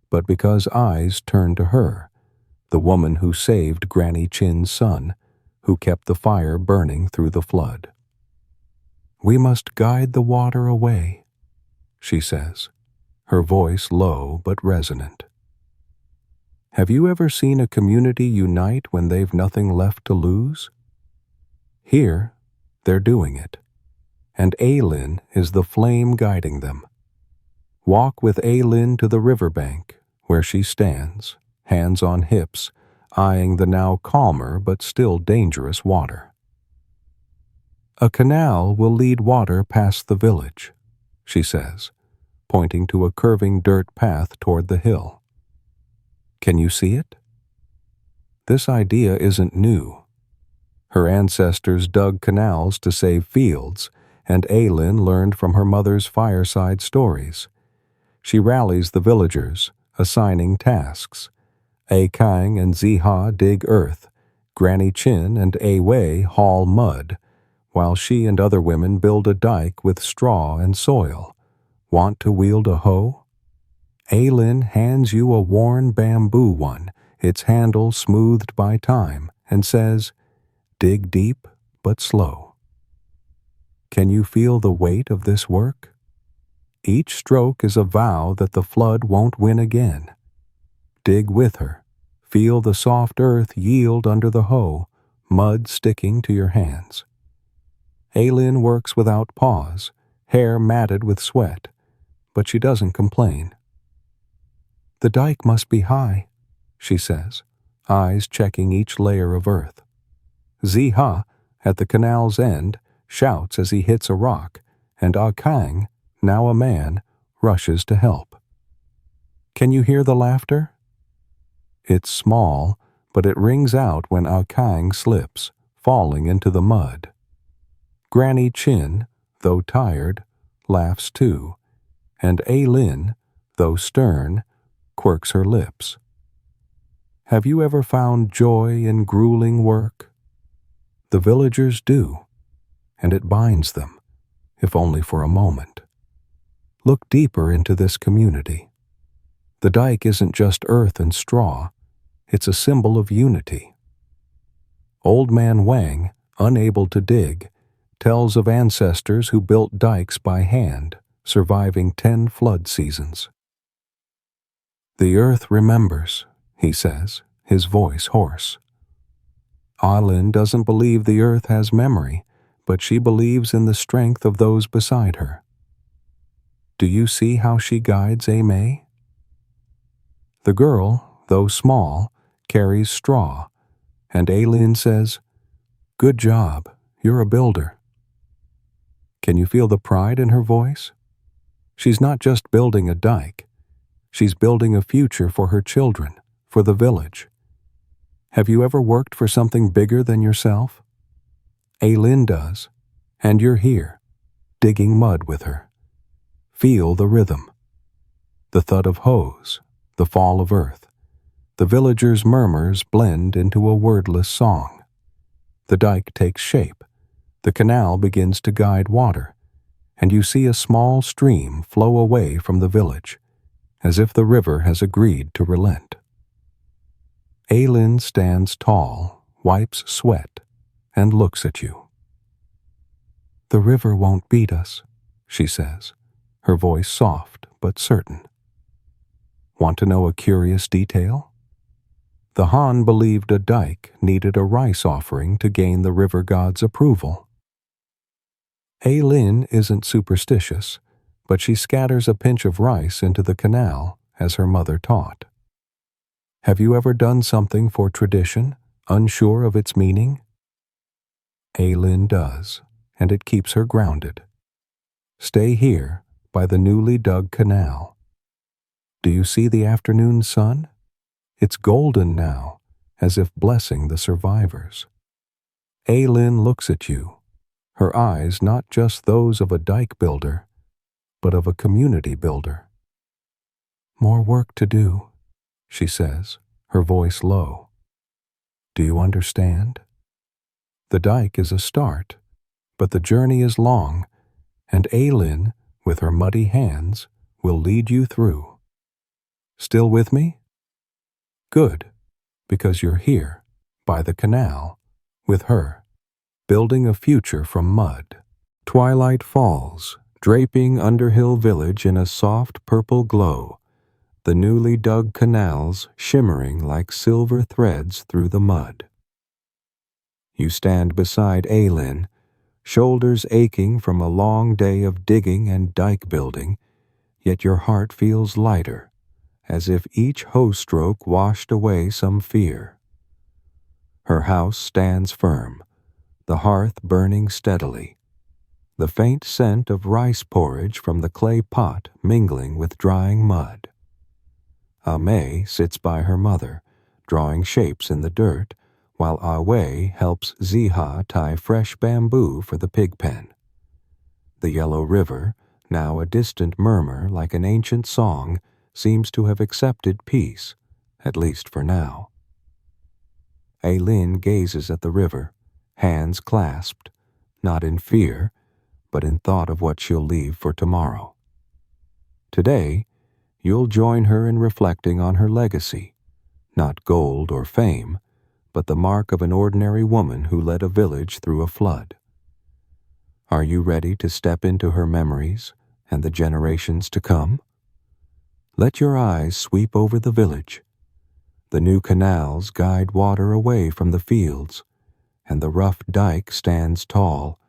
but because eyes turn to her, the woman who saved Granny Chin's son, who kept the fire burning through the flood. "We must guide the water away," she says, her voice low but resonant. Have you ever seen a community unite when they've nothing left to lose? Here, they're doing it, and Aylin is the flame guiding them. Walk with Aylin to the riverbank, where she stands, hands on hips, eyeing the now calmer but still dangerous water. "A canal will lead water past the village," she says, pointing to a curving dirt path toward the hill. "Can you see it?" This idea isn't new. Her ancestors dug canals to save fields, and Aylin learned from her mother's fireside stories. She rallies the villagers, assigning tasks. A Kang and Ziha dig earth, Granny Chin and A Wei haul mud, while she and other women build a dike with straw and soil. Want to wield a hoe? Aylin hands you a worn bamboo one, its handle smoothed by time, and says, "Dig deep, but slow." Can you feel the weight of this work? Each stroke is a vow that the flood won't win again. Dig with her. Feel the soft earth yield under the hoe, mud sticking to your hands. Aylin works without pause, hair matted with sweat, but she doesn't complain. "The dike must be high," she says, eyes checking each layer of earth. Ziha, at the canal's end, shouts as he hits a rock, and Ah Kang, now a man, rushes to help. Can you hear the laughter? It's small, but it rings out when Ah Kang slips, falling into the mud. Granny Chin, though tired, laughs too, and Aylin, though stern, quirks her lips. Have you ever found joy in grueling work? The villagers do, and it binds them, if only for a moment. Look deeper into this community. The dike isn't just earth and straw, it's a symbol of unity. Old Man Wang, unable to dig, tells of ancestors who built dikes by hand, surviving 10 flood seasons. "The earth remembers," he says, his voice hoarse. Aylin doesn't believe the earth has memory, but she believes in the strength of those beside her. Do you see how she guides May? The girl, though small, carries straw, and Aylin says, "Good job, you're a builder." Can you feel the pride in her voice? She's not just building a dike. She's building a future for her children, for the village. Have you ever worked for something bigger than yourself? Aylin does, and you're here, digging mud with her. Feel the rhythm. The thud of hoes, the fall of earth. The villagers' murmurs blend into a wordless song. The dike takes shape. The canal begins to guide water, and you see a small stream flow away from the village, as if the river has agreed to relent. Aylin stands tall, wipes sweat, and looks at you. "The river won't beat us," she says, her voice soft but certain. Want to know a curious detail? The Han believed a dike needed a rice offering to gain the river god's approval. Aylin isn't superstitious, but she scatters a pinch of rice into the canal as her mother taught. Have you ever done something for tradition, unsure of its meaning? Aylin does, and it keeps her grounded. Stay here by the newly dug canal. Do you see the afternoon sun? It's golden now, as if blessing the survivors. Aylin looks at you, her eyes not just those of a dike builder, but of a community builder. "More work to do," she says, her voice low. Do you understand? The dike is a start, But the journey is long, and Aylin, with her muddy hands, will lead you through. Still with me? Good, because you're here, by the canal, with her, building a future from mud. Twilight falls, draping Underhill Village in a soft purple glow, the newly dug canals shimmering like silver threads through the mud. You stand beside Aylin, shoulders aching from a long day of digging and dike building, yet your heart feels lighter, as if each hoe stroke washed away some fear. Her house stands firm, the hearth burning steadily, the faint scent of rice porridge from the clay pot mingling with drying mud. May sits by her mother, drawing shapes in the dirt, while Wei helps Ziha tie fresh bamboo for the pig pen. The yellow river, now a distant murmur like an ancient song, seems to have accepted peace, at least for now. Aylin gazes at the river, hands clasped, not in fear, but in thought of what she'll leave for tomorrow. Today, you'll join her in reflecting on her legacy, not gold or fame, but the mark of an ordinary woman who led a village through a flood. Are you ready to step into her memories and the generations to come? Let your eyes sweep over the village. The new canals guide water away from the fields, and the rough dike stands tall,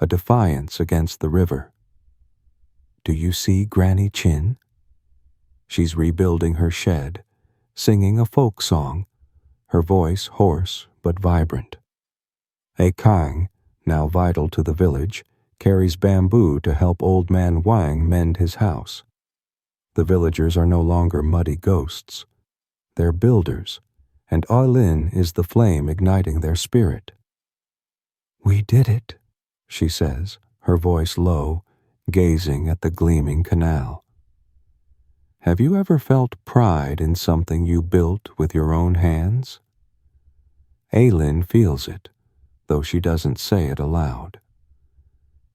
a defiance against the river. Do you see Granny Chin? She's rebuilding her shed, singing a folk song, her voice hoarse but vibrant. A Kang, now vital to the village, carries bamboo to help Old Man Wang mend his house. The villagers are no longer muddy ghosts. They're builders, and Aylin is the flame igniting their spirit. We did it, she says, her voice low, gazing at the gleaming canal. Have you ever felt pride in something you built with your own hands? Aylin feels it, though she doesn't say it aloud.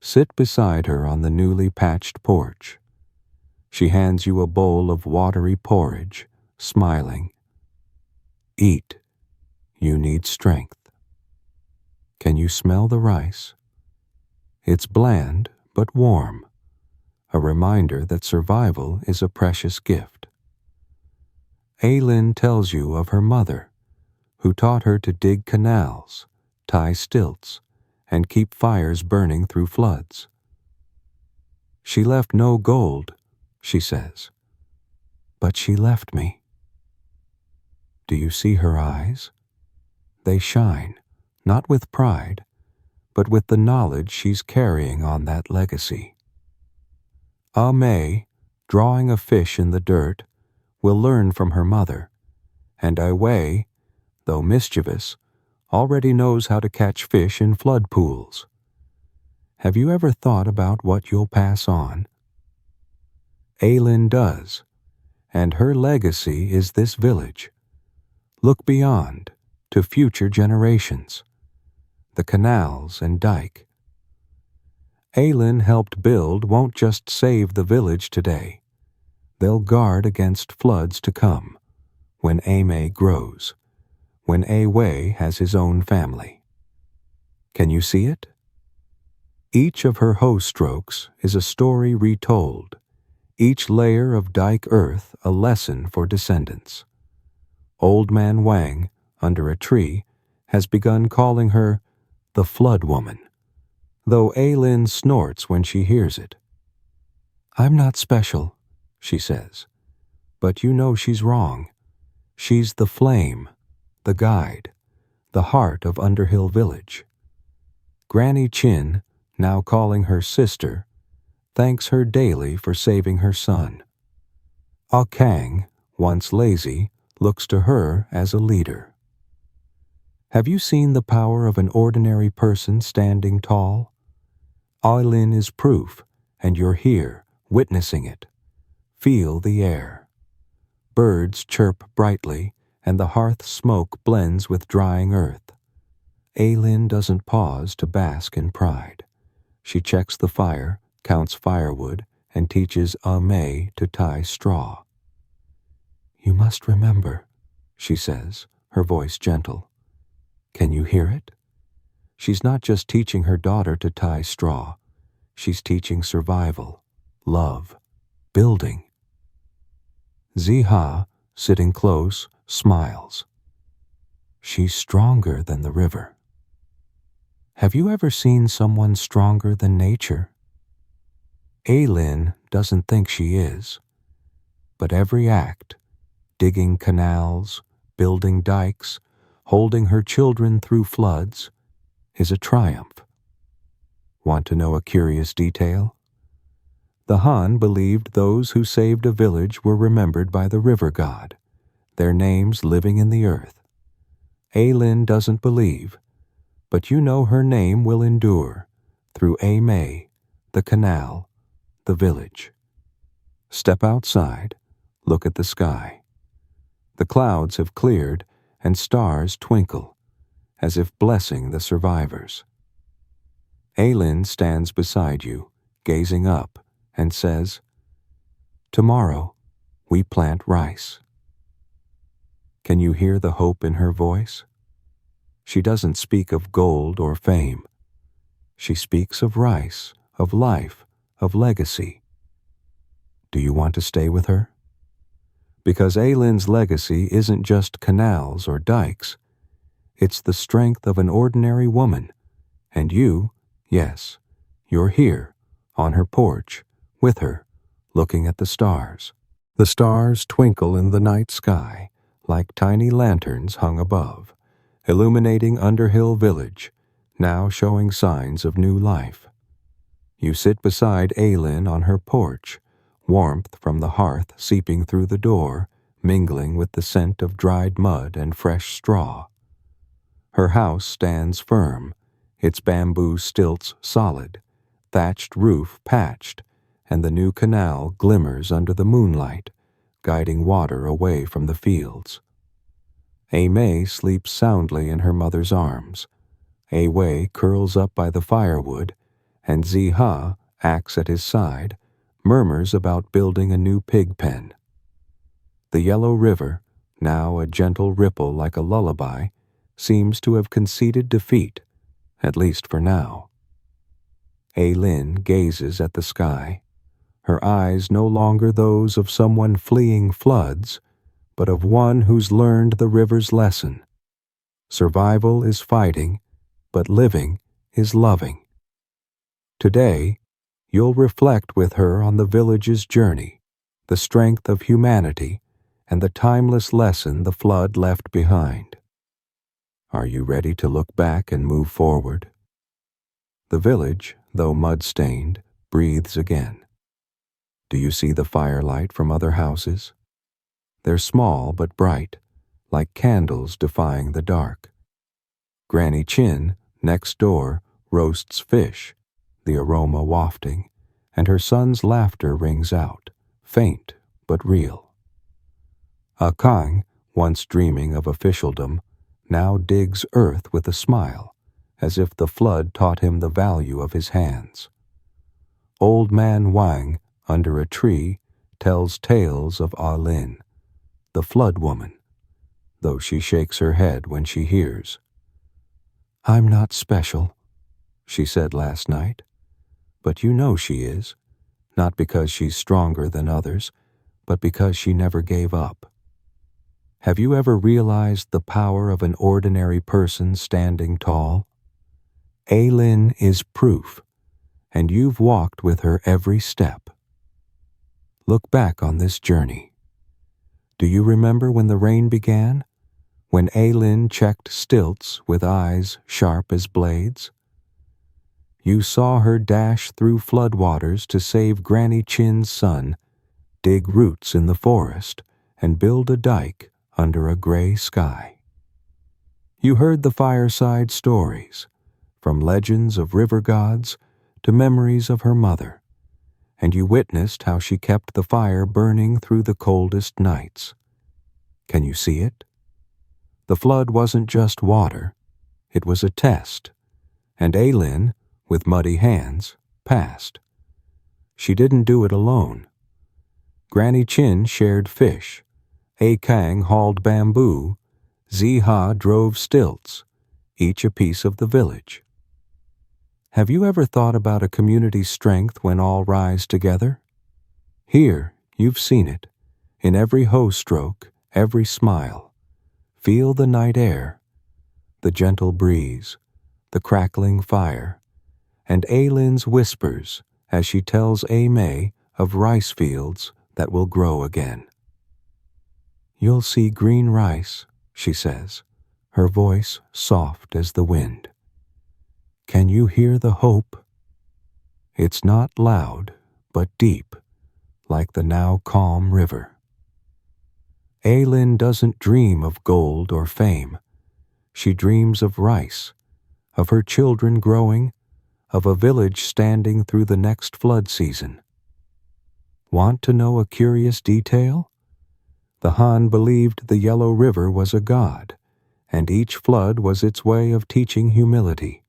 Sit beside her on the newly patched porch. She hands you a bowl of watery porridge, smiling. Eat. You need strength. Can you smell the rice? It's bland but warm, a reminder that survival is a precious gift. Aylin tells you of her mother, who taught her to dig canals, tie stilts, and keep fires burning through floods. She left no gold, she says, but she left me. Do you see her eyes? They shine, not with pride, but with the knowledge she's carrying on that legacy. May, drawing a fish in the dirt, will learn from her mother, and Wei, though mischievous, already knows how to catch fish in flood pools. Have you ever thought about what you'll pass on? Aylin does, and her legacy is this village. Look beyond, to future generations, the canals and dike. Aylin helped build won't just save the village today. They'll guard against floods to come, when May grows, when Wei has his own family. Can you see it? Each of her hoe strokes is a story retold, each layer of dike earth a lesson for descendants. Old Man Wang, under a tree, has begun calling her the Flood Woman, though Aylin snorts when she hears it. I'm not special, she says, but you know she's wrong. She's the flame, the guide, the heart of Underhill Village. Granny Chin, now calling her sister, thanks her daily for saving her son. Kang, once lazy, looks to her as a leader. Have you seen the power of an ordinary person standing tall? Aylin is proof, and you're here, witnessing it. Feel the air. Birds chirp brightly, and the hearth smoke blends with drying earth. Aylin doesn't pause to bask in pride. She checks the fire, counts firewood, and teaches May to tie straw. "You must remember," she says, her voice gentle. "Can you hear it?" She's not just teaching her daughter to tie straw. She's teaching survival, love, building. Ziha, sitting close, smiles. She's stronger than the river. Have you ever seen someone stronger than nature? Aylin doesn't think she is, but every act, digging canals, building dikes, holding her children through floods, is a triumph. Want to know a curious detail? The Han believed those who saved a village were remembered by the river god, their names living in the earth. Aylin doesn't believe, but you know her name will endure through May, the canal, the village. Step outside, look at the sky. The clouds have cleared and stars twinkle, as if blessing the survivors. Aylin stands beside you, gazing up, and says, "Tomorrow, we plant rice." Can you hear the hope in her voice? She doesn't speak of gold or fame. She speaks of rice, of life, of legacy. Do you want to stay with her? Because Aylin's legacy isn't just canals or dikes. It's the strength of an ordinary woman. And you, yes, you're here, on her porch, with her, looking at the stars. The stars twinkle in the night sky like tiny lanterns hung above, illuminating Underhill Village, now showing signs of new life. You sit beside Aylin on her porch, warmth from the hearth seeping through the door, mingling with the scent of dried mud and fresh straw. Her house stands firm, its bamboo stilts solid, thatched roof patched, and the new canal glimmers under the moonlight, guiding water away from the fields. May sleeps soundly in her mother's arms. Wei curls up by the firewood, and Ziha, axe at his side, murmurs about building a new pig pen. The yellow river, now a gentle ripple like a lullaby, seems to have conceded defeat, at least for now. Aylin gazes at the sky, her eyes no longer those of someone fleeing floods, but of one who's learned the river's lesson. Survival is fighting, but living is loving. Today, you'll reflect with her on the village's journey, the strength of humanity, and the timeless lesson the flood left behind. Are you ready to look back and move forward? The village, though mud-stained, breathes again. Do you see the firelight from other houses? They're small but bright, like candles defying the dark. Granny Chin, next door, roasts fish, the aroma wafting, and her son's laughter rings out, faint but real. Kang, once dreaming of officialdom, now digs earth with a smile, as if the flood taught him the value of his hands. Old Man Wang, under a tree, tells tales of Lin, the flood woman, though she shakes her head when she hears. "I'm not special," she said last night, but you know she is, not because she's stronger than others, but because she never gave up. Have you ever realized the power of an ordinary person standing tall? Aylin is proof, and you've walked with her every step. Look back on this journey. Do you remember when the rain began? When Aylin checked stilts with eyes sharp as blades? You saw her dash through floodwaters to save Granny Chin's son, dig roots in the forest, and build a dike under a gray sky. You heard the fireside stories, from legends of river gods to memories of her mother, and you witnessed how she kept the fire burning through the coldest nights. Can you see it? The flood wasn't just water, it was a test, and Aylin, with muddy hands, passed. She didn't do it alone. Granny Chin shared fish, A Kang hauled bamboo, Ziha drove stilts, each a piece of the village. Have you ever thought about a community's strength when all rise together? Here, you've seen it, in every hoe stroke, every smile. Feel the night air, the gentle breeze, the crackling fire, and Aylin's whispers as she tells A Mei of rice fields that will grow again. You'll see green rice, she says, her voice soft as the wind. Can you hear the hope? It's not loud, but deep, like the now calm river. Aylin doesn't dream of gold or fame. She dreams of rice, of her children growing, of a village standing through the next flood season. Want to know a curious detail? The Han believed the Yellow River was a god, and each flood was its way of teaching humility.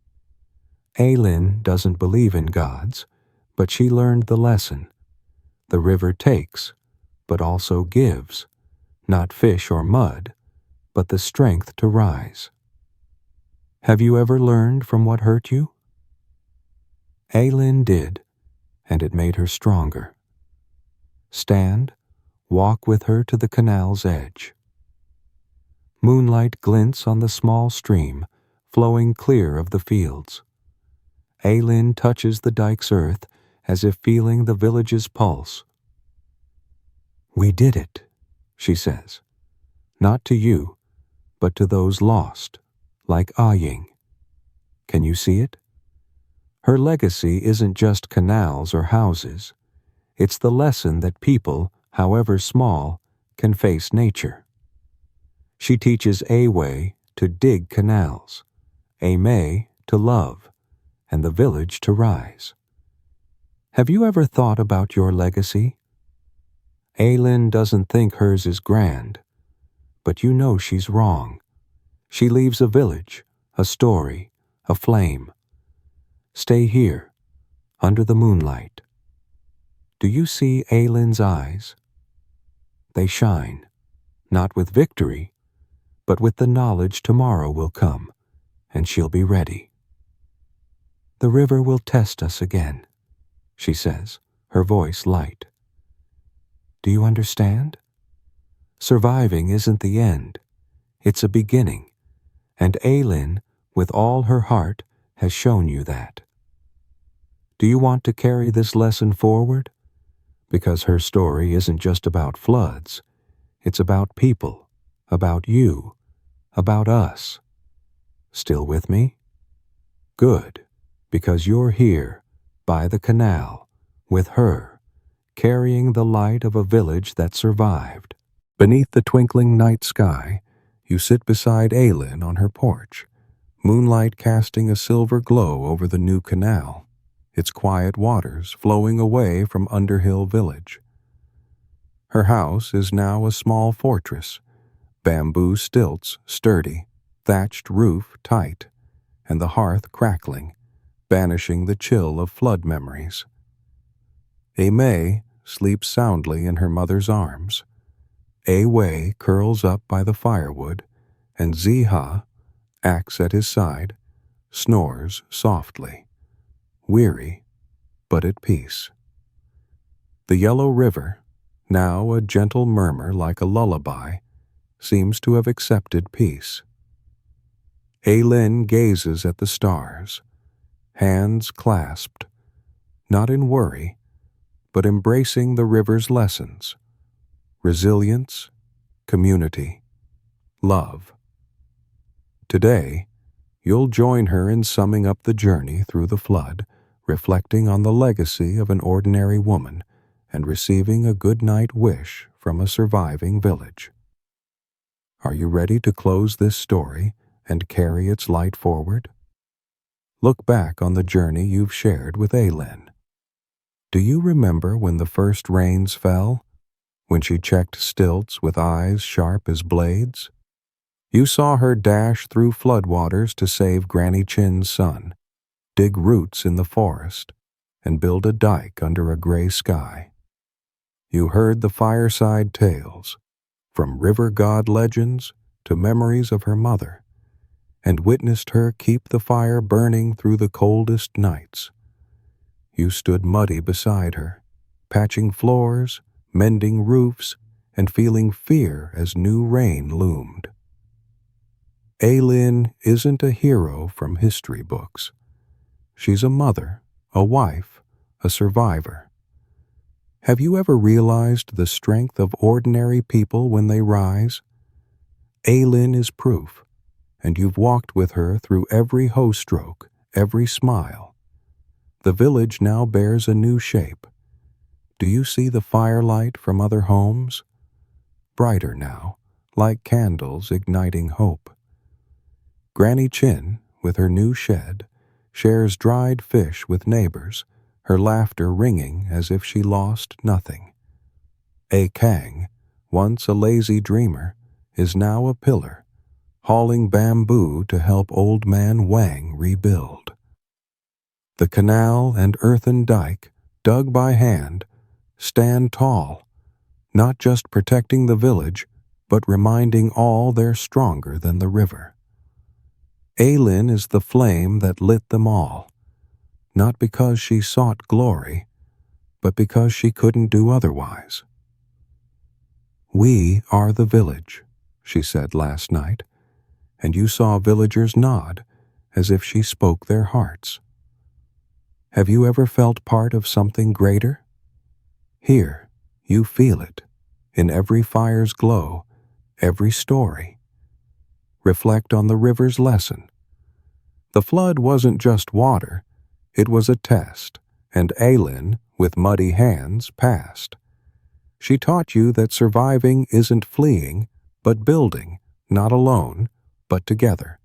Aylin doesn't believe in gods, but she learned the lesson. The river takes, but also gives, not fish or mud, but the strength to rise. Have you ever learned from what hurt you? Aylin did, and it made her stronger. Stand, walk with her to the canal's edge. Moonlight glints on the small stream, flowing clear of the fields. Aylin touches the dike's earth as if feeling the village's pulse. We did it, she says. Not to you, but to those lost, like Ah Ying. Can you see it? Her legacy isn't just canals or houses. It's the lesson that people, however small, can face nature. She teaches A Wei to dig canals, A Mei to love, and the village to rise. Have you ever thought about your legacy? Aylin doesn't think hers is grand, but you know she's wrong. She leaves a village, a story, a flame. Stay here, under the moonlight. Do you see Aylin's eyes? They shine, not with victory, but with the knowledge tomorrow will come, and she'll be ready. The river will test us again, she says, her voice light. Do you understand? Surviving isn't the end. It's a beginning, and Aylin, with all her heart, has shown you that. Do you want to carry this lesson forward? Because her story isn't just about floods. It's about people, about you, about us. Still with me? Good, because you're here, by the canal, with her, carrying the light of a village that survived. Beneath the twinkling night sky, you sit beside Aylin on her porch, moonlight casting a silver glow over the new canal, its quiet waters flowing away from Underhill Village. Her house is now a small fortress, bamboo stilts sturdy, thatched roof tight, and the hearth crackling, banishing the chill of flood memories. A Mei sleeps soundly in her mother's arms. A Wei curls up by the firewood, and Ziha, axe at his side, snores softly, weary, but at peace. The Yellow River, now a gentle murmur like a lullaby, seems to have accepted peace. Aylin gazes at the stars, hands clasped, not in worry, but embracing the river's lessons: resilience, community, love. Today, you'll join her in summing up the journey through the flood, reflecting on the legacy of an ordinary woman and receiving a good-night wish from a surviving village. Are you ready to close this story and carry its light forward? Look back on the journey you've shared with Aylin. Do you remember when the first rains fell? When she checked stilts with eyes sharp as blades? You saw her dash through floodwaters to save Granny Chin's son, dig roots in the forest, and build a dike under a gray sky. You heard the fireside tales, from river god legends to memories of her mother, and witnessed her keep the fire burning through the coldest nights. You stood muddy beside her, patching floors, mending roofs, and feeling fear as new rain loomed. Aylin isn't a hero from history books. She's a mother, a wife, a survivor. Have you ever realized the strength of ordinary people when they rise? Aylin is proof, and you've walked with her through every hoe stroke, every smile. The village now bears a new shape. Do you see the firelight from other homes? Brighter now, like candles igniting hope. Granny Chin, with her new shed, shares dried fish with neighbors, her laughter ringing as if she lost nothing. A Kang, once a lazy dreamer, is now a pillar, hauling bamboo to help old man Wang rebuild. The canal and earthen dike, dug by hand, stand tall, not just protecting the village, but reminding all they're stronger than the river. Aylin is the flame that lit them all, not because she sought glory, but because she couldn't do otherwise. "We are the village," she said last night, and you saw villagers nod as if she spoke their hearts. Have you ever felt part of something greater? Here, you feel it, in every fire's glow, every story. Reflect on the river's lesson. The flood wasn't just water, it was a test, and Aylin, with muddy hands, passed. She taught you that surviving isn't fleeing, but building, not alone, but together.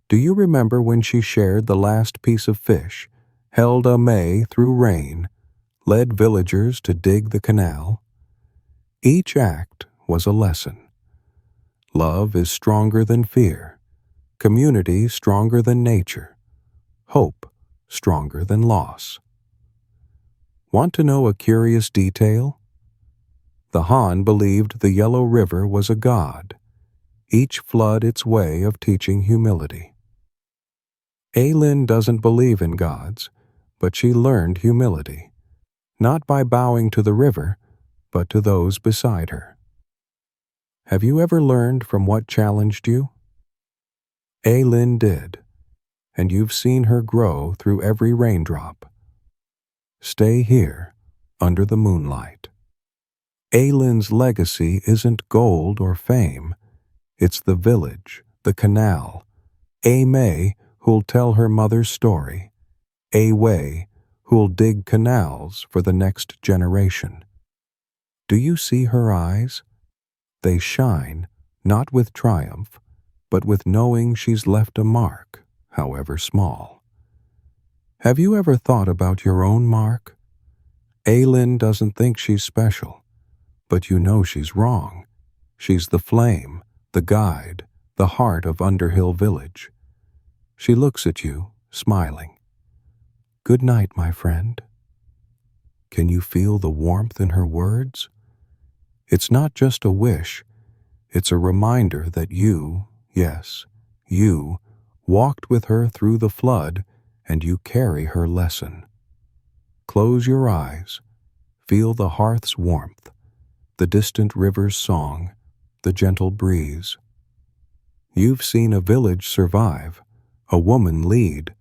Do you remember when she shared the last piece of fish, held a May through rain, led villagers to dig the canal? Each act was a lesson. Love is stronger than fear, community stronger than nature, hope stronger than loss. Want to know a curious detail? The Han believed the Yellow River was a god, each flood its way of teaching humility. Aylin doesn't believe in gods, but she learned humility, not by bowing to the river, but to those beside her. Have you ever learned from what challenged you? Aylin did, and you've seen her grow through every raindrop. Stay here, under the moonlight. Aylin's legacy isn't gold or fame. It's the village, the canal, A May who'll tell her mother's story, A Wei who'll dig canals for the next generation. Do you see her eyes? They shine, not with triumph, but with knowing she's left a mark, however small. Have you ever thought about your own mark? Aylin doesn't think she's special, but you know she's wrong. She's the flame, the guide, the heart of Underhill Village. She looks at you, smiling. Good night, my friend. Can you feel the warmth in her words? It's not just a wish, it's a reminder that you, yes, you, walked with her through the flood and you carry her lesson. Close your eyes, feel the hearth's warmth, the distant river's song, the gentle breeze. You've seen a village survive, a woman lead,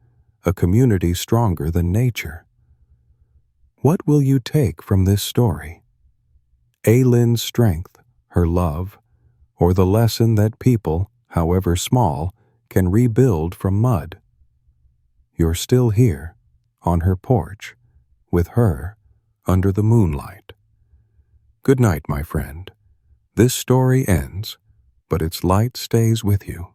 a community stronger than nature. What will you take from this story? Aylin's strength, her love, or the lesson that people, however small, can rebuild from mud? You're still here, on her porch, with her, under the moonlight. Good night, my friend. This story ends, but its light stays with you.